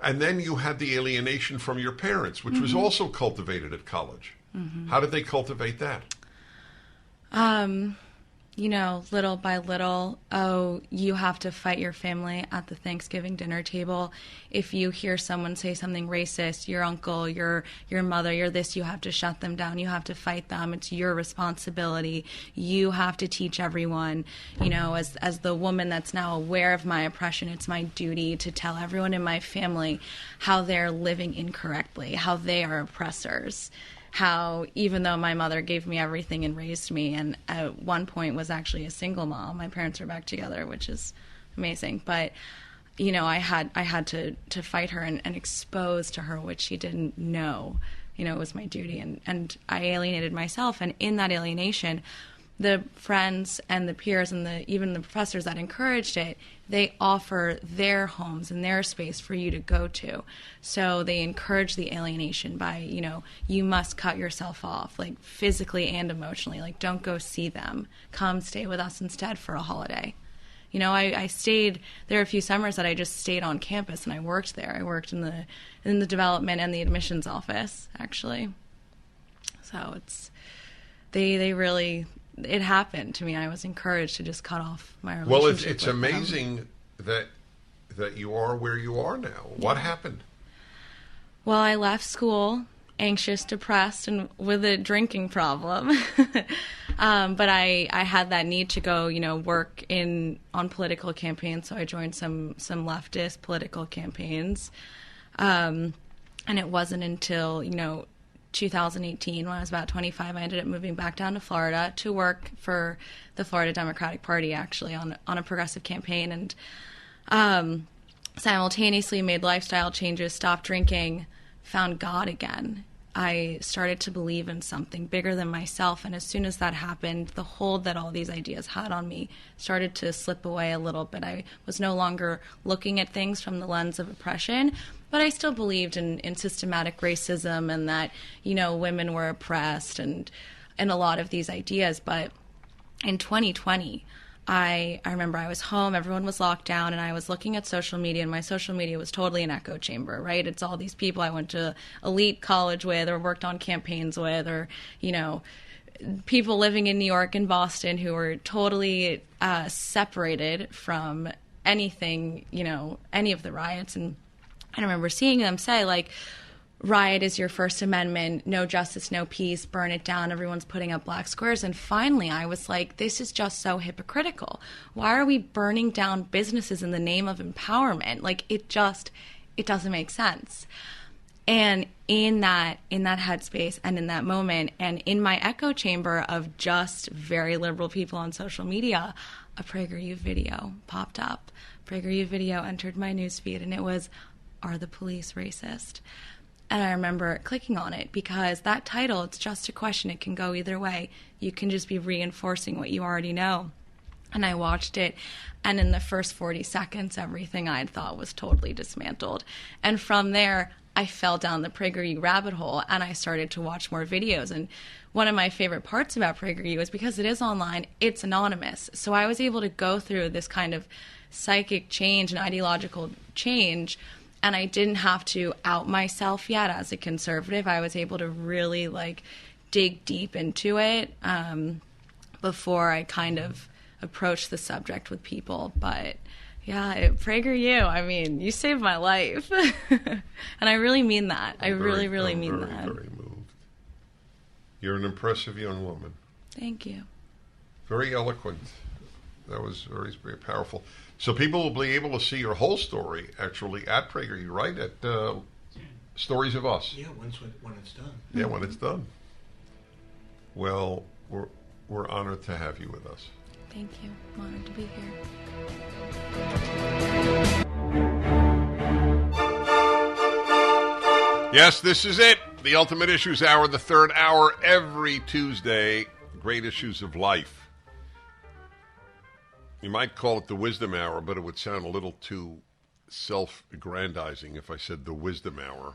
And then you had the alienation from your parents, which was also cultivated at college. How did they cultivate that? Little by little, oh, you have to fight your family at the Thanksgiving dinner table. If you hear someone say something racist, your uncle, your mother, you're this, you have to shut them down. You have to fight them. It's your responsibility. You have to teach everyone. As the woman that's now aware of my oppression, it's my duty to tell everyone in my family how they're living incorrectly, how they are oppressors. How even though my mother gave me everything and raised me, and at one point was actually a single mom, my parents are back together, which is amazing. But I had to fight her and expose to her what she didn't know. It was my duty, and I alienated myself. And in that alienation, the friends and the peers and even the professors that encouraged it, they offer their homes and their space for you to go to. So they encourage the alienation by, you must cut yourself off, like physically and emotionally. Like, don't go see them. Come stay with us instead for a holiday. I stayed there a few summers that I just stayed on campus and I worked there. I worked in the development and the admissions office, actually. So they really... It happened to me. I was encouraged to just cut off my relationship. Well, it's amazing that you are where you are now. What happened? Well, I left school anxious, depressed, and with a drinking problem. But I had that need to go, work on political campaigns. So I joined some leftist political campaigns. And it wasn't until, 2018, when I was about 25, I ended up moving back down to Florida to work for the Florida Democratic Party, actually, on a progressive campaign, and simultaneously made lifestyle changes, stopped drinking, found God again. I started to believe in something bigger than myself, and as soon as that happened, the hold that all these ideas had on me started to slip away a little bit. I was no longer looking at things from the lens of oppression, but I still believed in systematic racism and that, women were oppressed and a lot of these ideas. But in 2020, I remember I was home, everyone was locked down, and I was looking at social media, and my social media was totally an echo chamber, right? It's all these people I went to elite college with or worked on campaigns with, or, people living in New York and Boston who were totally separated from anything, any of the riots. And I remember seeing them say, like, riot is your First Amendment, no justice, no peace, burn it down, everyone's putting up black squares. And finally, I was like, this is just so hypocritical. Why are we burning down businesses in the name of empowerment? Like, it doesn't make sense. And in that headspace and in that moment and in my echo chamber of just very liberal people on social media, a PragerU video popped up. PragerU video entered my newsfeed, and it was, "Are the police racist?" And I remember clicking on it because that title, it's just a question. It can go either way. You can just be reinforcing what you already know. And I watched it, and in the first 40 seconds, everything I had thought was totally dismantled. And from there, I fell down the PragerU rabbit hole, and I started to watch more videos. And one of my favorite parts about PragerU is because it is online, it's anonymous. So I was able to go through this kind of psychic change and ideological change, and I didn't have to out myself yet as a conservative. I was able to really dig deep into it before I kind of approached the subject with people. But yeah, PragerU, I mean, you saved my life. And I really mean that. I really mean that. I'm very moved. You're an impressive young woman. Thank you. Very eloquent. That was very, very powerful. So people will be able to see your whole story, actually, at PragerU, right? At Stories of Us. Yeah, when it's done. Yeah, when it's done. Well, we're honored to have you with us. Thank you. I'm honored to be here. Yes, this is it. The Ultimate Issues Hour, the third hour, every Tuesday. Great issues of life. You might call it the Wisdom Hour, but it would sound a little too self-aggrandizing if I said the Wisdom Hour.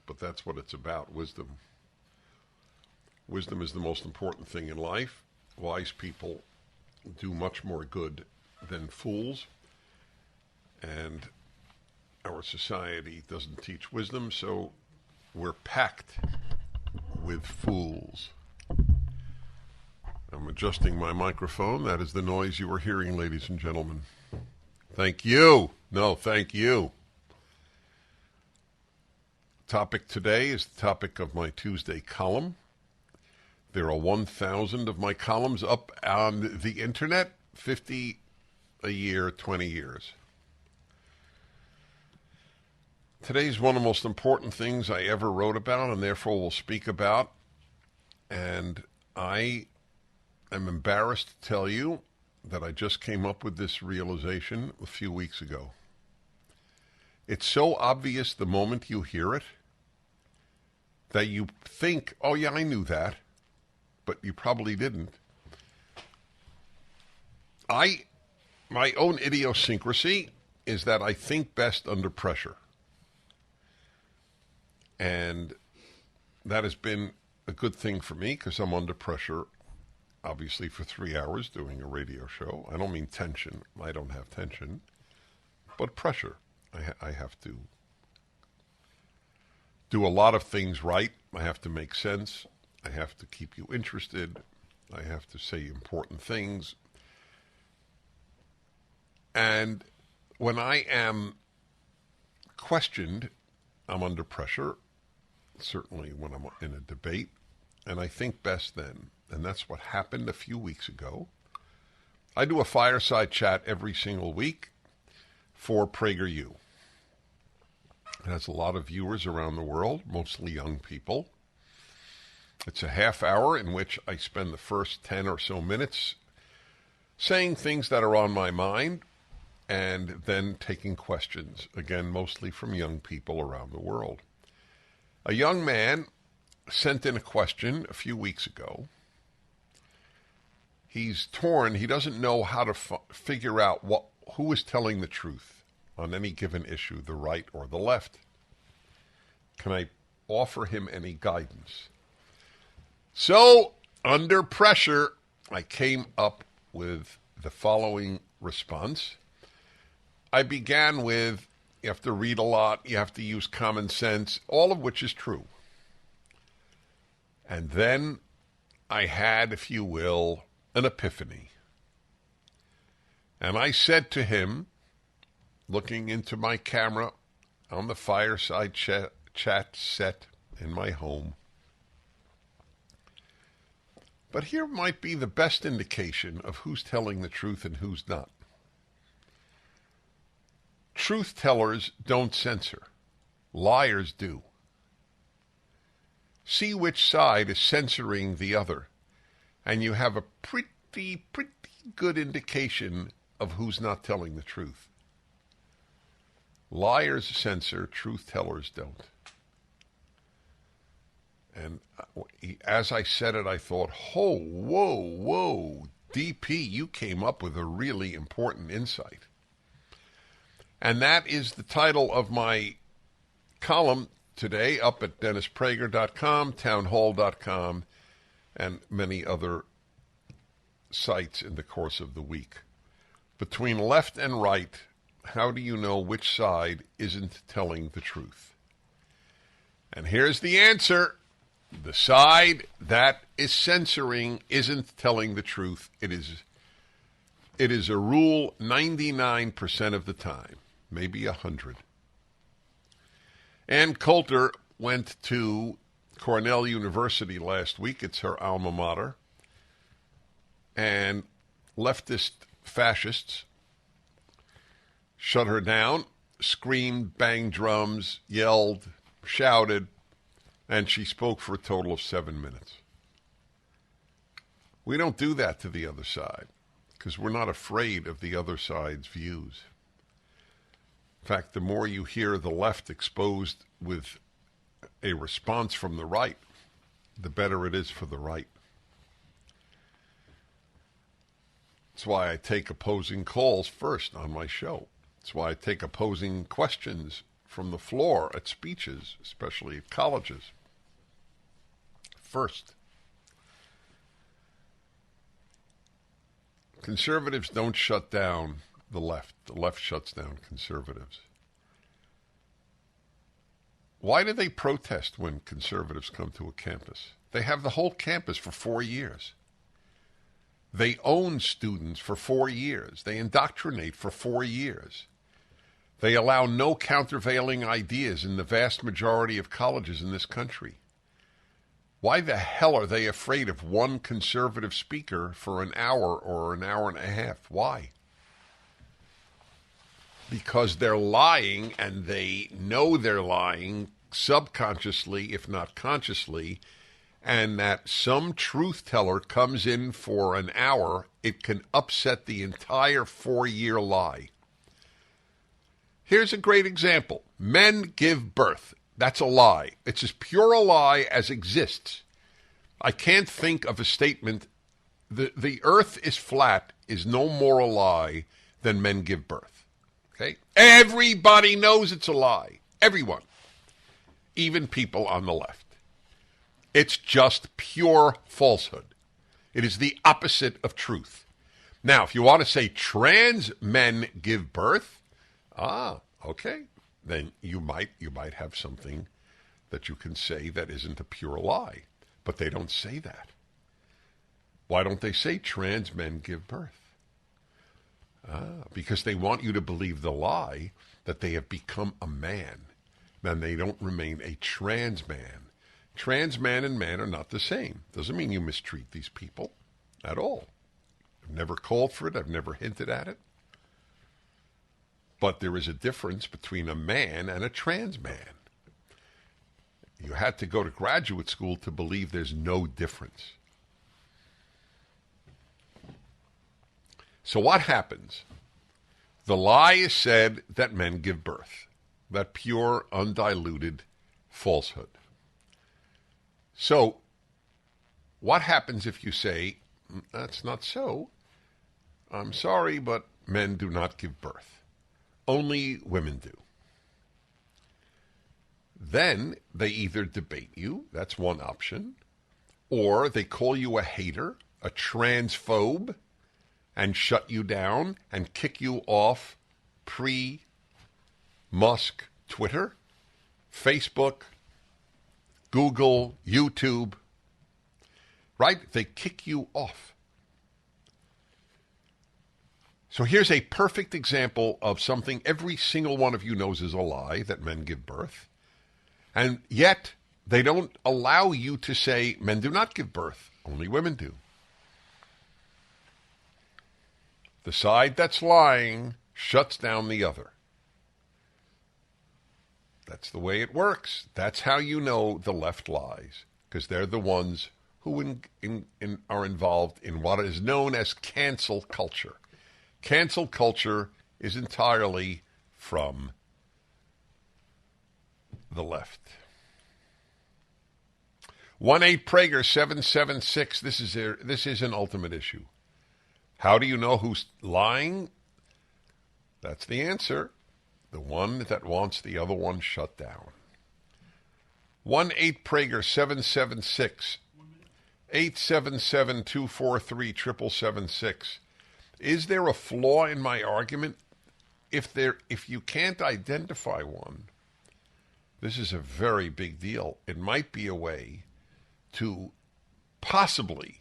But that's what it's about, wisdom. Wisdom is the most important thing in life. Wise people do much more good than fools. And our society doesn't teach wisdom, so we're packed with fools. I'm adjusting my microphone. That is the noise you were hearing, ladies and gentlemen. Thank you. No, thank you. Topic today is the topic of my Tuesday column. There are 1,000 of my columns up on the internet, 50 a year, 20 years. Today's one of the most important things I ever wrote about and therefore will speak about. And I'm embarrassed to tell you that I just came up with this realization a few weeks ago. It's so obvious the moment you hear it that you think, oh yeah, I knew that, but you probably didn't. My own idiosyncrasy is that I think best under pressure. And that has been a good thing for me because I'm under pressure, obviously, for 3 hours doing a radio show. I don't mean tension. I don't have tension. But pressure. I have to do a lot of things right. I have to make sense. I have to keep you interested. I have to say important things. And when I am questioned, I'm under pressure, certainly when I'm in a debate, and I think best then. And that's what happened a few weeks ago. I do a fireside chat every single week for PragerU. It has a lot of viewers around the world, mostly young people. It's a half hour in which I spend the first 10 or so minutes saying things that are on my mind and then taking questions, again, mostly from young people around the world. A young man sent in a question a few weeks ago. He's torn. He doesn't know how to figure out who is telling the truth on any given issue, the right or the left. Can I offer him any guidance? So, under pressure, I came up with the following response. I began with, you have to read a lot, you have to use common sense, all of which is true. And then I had, if you will, an epiphany. And I said to him, looking into my camera on the fireside chat set in my home. But here might be the best indication of who's telling the truth and who's not. Truth tellers don't censor. Liars do. See which side is censoring the other, and you have a pretty good indication of who's not telling the truth. Liars censor, truth tellers don't. And as I said it, I thought, whoa, DP, you came up with a really important insight. And that is the title of my column today up at DennisPrager.com, townhall.com, and many other sites in the course of the week. Between left and right, how do you know which side isn't telling the truth? And here's the answer. The side that is censoring isn't telling the truth. It is a rule 99% of the time, maybe 100. Ann Coulter went to Cornell University last week. It's her alma mater. And leftist fascists shut her down, screamed, banged drums, yelled, shouted, and she spoke for a total of 7 minutes. We don't do that to the other side because we're not afraid of the other side's views. In fact, the more you hear the left exposed with a response from the right, the better it is for the right. That's why I take opposing calls first on my show. That's why I take opposing questions from the floor at speeches, especially at colleges. First, conservatives don't shut down the left. The left shuts down conservatives. Why do they protest when conservatives come to a campus? They have the whole campus for 4 years. They own students for 4 years. They indoctrinate for 4 years. They allow no countervailing ideas in the vast majority of colleges in this country. Why the hell are they afraid of one conservative speaker for an hour or an hour and a half? Why? Because they're lying, and they know they're lying subconsciously, if not consciously, and that some truth teller comes in for an hour, it can upset the entire 4-year lie. Here's a great example. Men give birth. That's a lie. It's as pure a lie as exists. I can't think of a statement. The earth is flat is no more a lie than men give birth. Okay? Everybody knows it's a lie. Everyone. Even people on the left. It's just pure falsehood. It is the opposite of truth. Now, if you want to say trans men give birth, okay, then you might have something that you can say that isn't a pure lie. But they don't say that. Why don't they say trans men give birth? Because they want you to believe the lie that they have become a man. Then they don't remain a trans man. Trans man and man are not the same. Doesn't mean you mistreat these people at all. I've never called for it. I've never hinted at it. But there is a difference between a man and a trans man. You had to go to graduate school to believe there's no difference. So what happens? The lie is said that men give birth. That pure, undiluted falsehood. So what happens if you say, that's not so? I'm sorry, but men do not give birth. Only women do. Then they either debate you, that's one option, or they call you a hater, a transphobe, and shut you down and kick you off pre-Musk Twitter, Facebook, Google, YouTube, right? They kick you off. So here's a perfect example of something every single one of you knows is a lie, that men give birth. And yet, they don't allow you to say men do not give birth. Only women do. The side that's lying shuts down the other. That's the way it works. That's how you know the left lies, because they're the ones who are involved in what is known as cancel culture. Cancel culture is entirely from the left. 1-8-PRAGER-776. This is an ultimate issue. How do you know who's lying? That's the answer. The one that wants the other one shut down. 1-8-PRAGER-776. 877-243-7776. Is there a flaw in my argument? If you can't identify one, this is a very big deal. It might be a way to possibly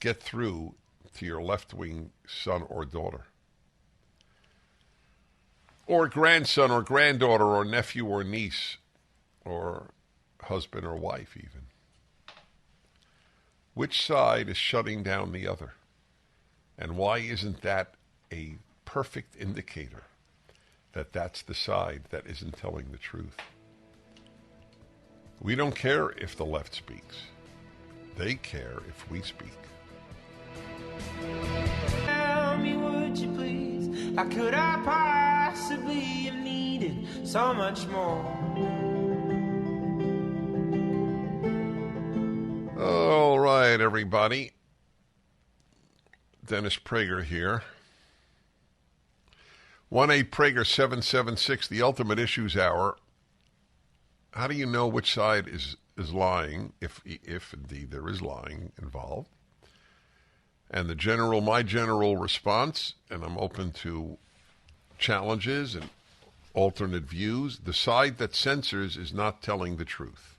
get through to your left-wing son or daughter, or grandson or granddaughter or nephew or niece, or husband or wife even. Which side is shutting down the other? And why isn't that a perfect indicator that that's the side that isn't telling the truth? We don't care if the left speaks. They care if we speak. Tell me, would you please? How could I possibly have needed so much more? All right, everybody. Dennis Prager here. 1-8-PRAGER-776, the Ultimate Issues Hour. How do you know which side is lying, if indeed there is lying involved? And my general response, and I'm open to challenges and alternate views, the side that censors is not telling the truth.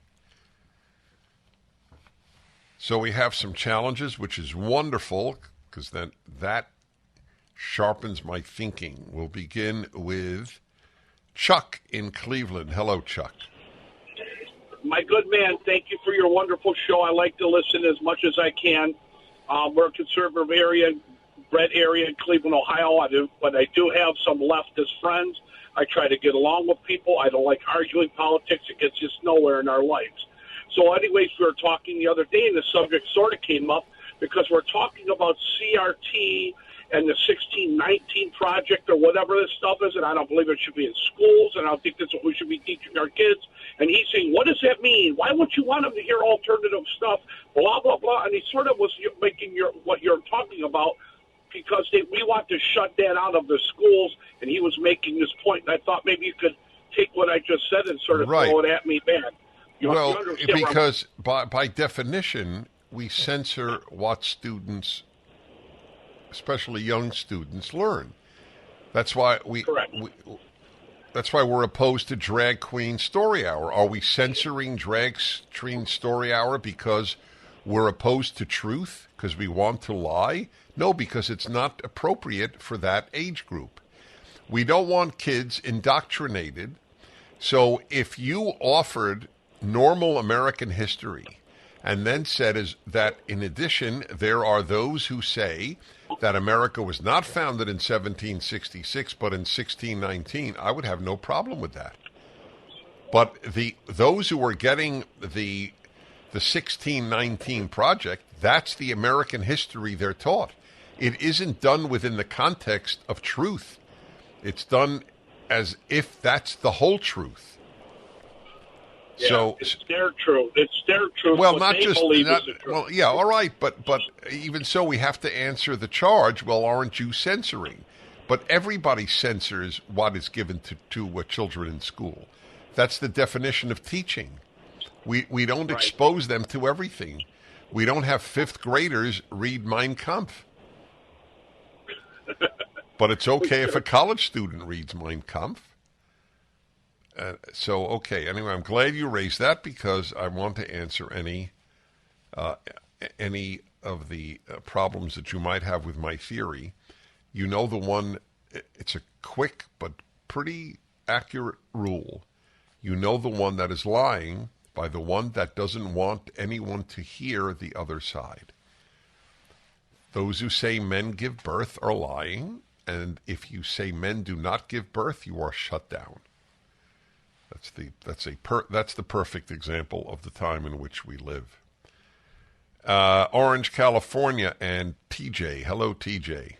So we have some challenges, which is wonderful, because then that sharpens my thinking. We'll begin with Chuck in Cleveland. Hello, Chuck. My good man, thank you for your wonderful show. I like to listen as much as I can. We're a conservative area, red area in Cleveland, Ohio, but I do have some leftist friends. I try to get along with people. I don't like arguing politics. It gets us nowhere in our lives. So anyways, we were talking the other day, and the subject sort of came up because we're talking about CRT and the 1619 project or whatever this stuff is, and I don't believe it should be in schools, and I don't think that's what we should be teaching our kids. And he's saying, what does that mean? Why wouldn't you want them to hear alternative stuff? Blah, blah, blah. And he sort of was making what you're talking about because we want to shut that out of the schools, and he was making this point. And I thought maybe you could take what I just said and sort of throw it at me back. Well, because by definition, we censor what students, especially young students, learn. That's why that's why we're opposed to Drag Queen Story Hour. Are we censoring Drag Queen Story Hour because we're opposed to truth, because we want to lie? No, because it's not appropriate for that age group. We don't want kids indoctrinated. So if you offered normal American history and then said that in addition there are those who say that America was not founded in 1766 but in 1619, I would have no problem with that. But those who are getting the 1619 project, that's the American history they're taught. It isn't done within the context of truth. It's done as if that's the whole truth. Yeah, so it's their truth. It's their truth. Well, what not they just believe not, is the truth. well, yeah, all right, but even so, we have to answer the charge. Well, aren't you censoring? But everybody censors what is given to children in school. That's the definition of teaching. We don't expose them to everything. We don't have fifth graders read Mein Kampf. But it's okay if a college student reads Mein Kampf. Okay. Anyway, I'm glad you raised that because I want to answer any of the problems that you might have with my theory. The one, it's a quick but pretty accurate rule. You know the one that is lying by the one that doesn't want anyone to hear the other side. Those who say men give birth are lying, and if you say men do not give birth, you are shut down. That's the perfect example of the time in which we live. Orange, California, and TJ. Hello, TJ.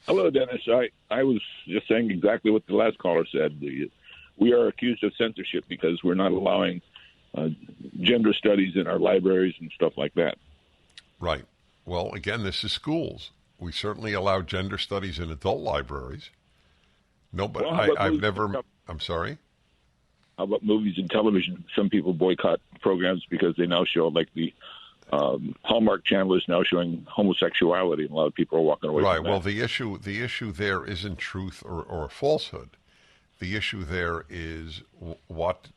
Hello, Dennis. I was just saying exactly what the last caller said. We are accused of censorship because we're not allowing gender studies in our libraries and stuff like that. Right. Well, again, this is schools. We certainly allow gender studies in adult libraries. No, but I've never... I'm sorry? How about movies and television? Some people boycott programs because they now show, like the Hallmark Channel is now showing homosexuality, and a lot of people are walking away from that. Right. Well, the issue there isn't truth or falsehood. The issue there is what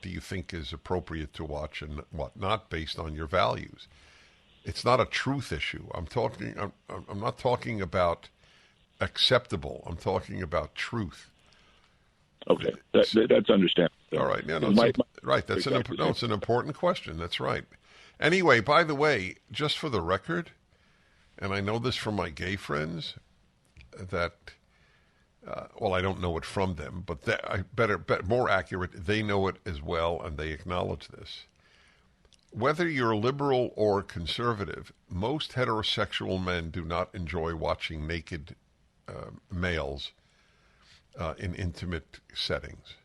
do you think is appropriate to watch and what not, based on your values. It's not a truth issue. I'm not talking about acceptable. I'm talking about truth. Okay, that's understandable. All right, right. It's an important question. That's right. Anyway, by the way, just for the record, and I know this from my gay friends, that I don't know it from them, but more accurate, they know it as well, and they acknowledge this. Whether you're liberal or conservative, most heterosexual men do not enjoy watching naked males in intimate settings.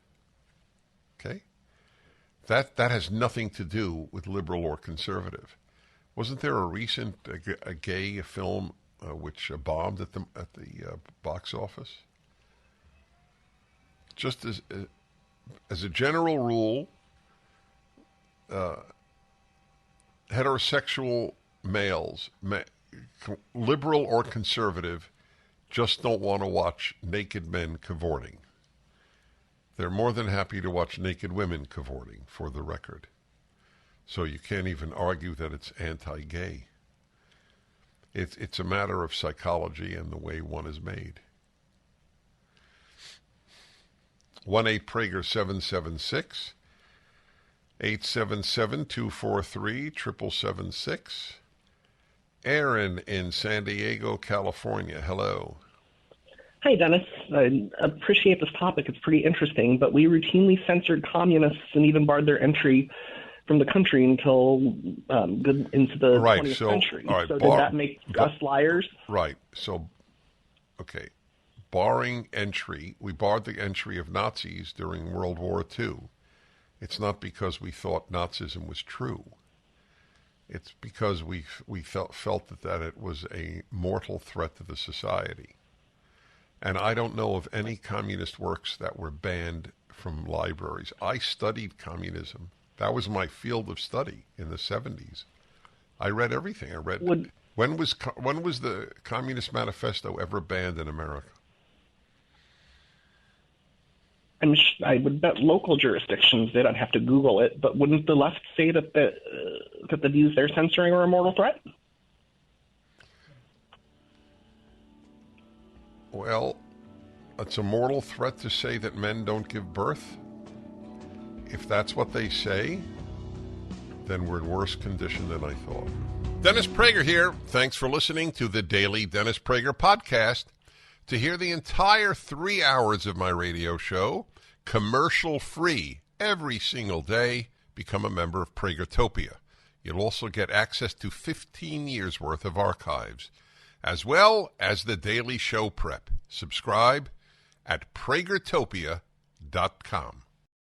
Okay? That has nothing to do with liberal or conservative. Wasn't there a recent a gay film which bombed at the box office? Just as a general rule, heterosexual males, liberal or conservative, just don't want to watch naked men cavorting. They're more than happy to watch naked women cavorting, for the record. So you can't even argue that it's anti-gay. It's a matter of psychology and the way one is made. 1-8-PRAGER-776, 877-243-7776. Aaron in San Diego, California. Hello. Hi, Dennis. I appreciate this topic. It's pretty interesting, but we routinely censored communists and even barred their entry from the country until good into the 20th century. All right, so did that make us liars? Right. So, okay. Barring entry, we barred the entry of Nazis during World War II. It's not because we thought Nazism was true. It's because we felt that it was a mortal threat to the society. And I don't know of any communist works that were banned from libraries. I studied communism. That was my field of study in the 70s. I read everything. I read. When was the Communist Manifesto ever banned in America? I would bet local jurisdictions, they don't have to Google it, but wouldn't the left say that the views they're censoring are a mortal threat? Well, it's a mortal threat to say that men don't give birth. If that's what they say, then we're in worse condition than I thought. Dennis Prager here. Thanks for listening to the Daily Dennis Prager Podcast. To hear the entire 3 hours of my radio show, commercial-free, every single day, become a member of Pragertopia. You'll also get access to 15 years' worth of archives, as well as the daily show prep. Subscribe at pragertopia.com.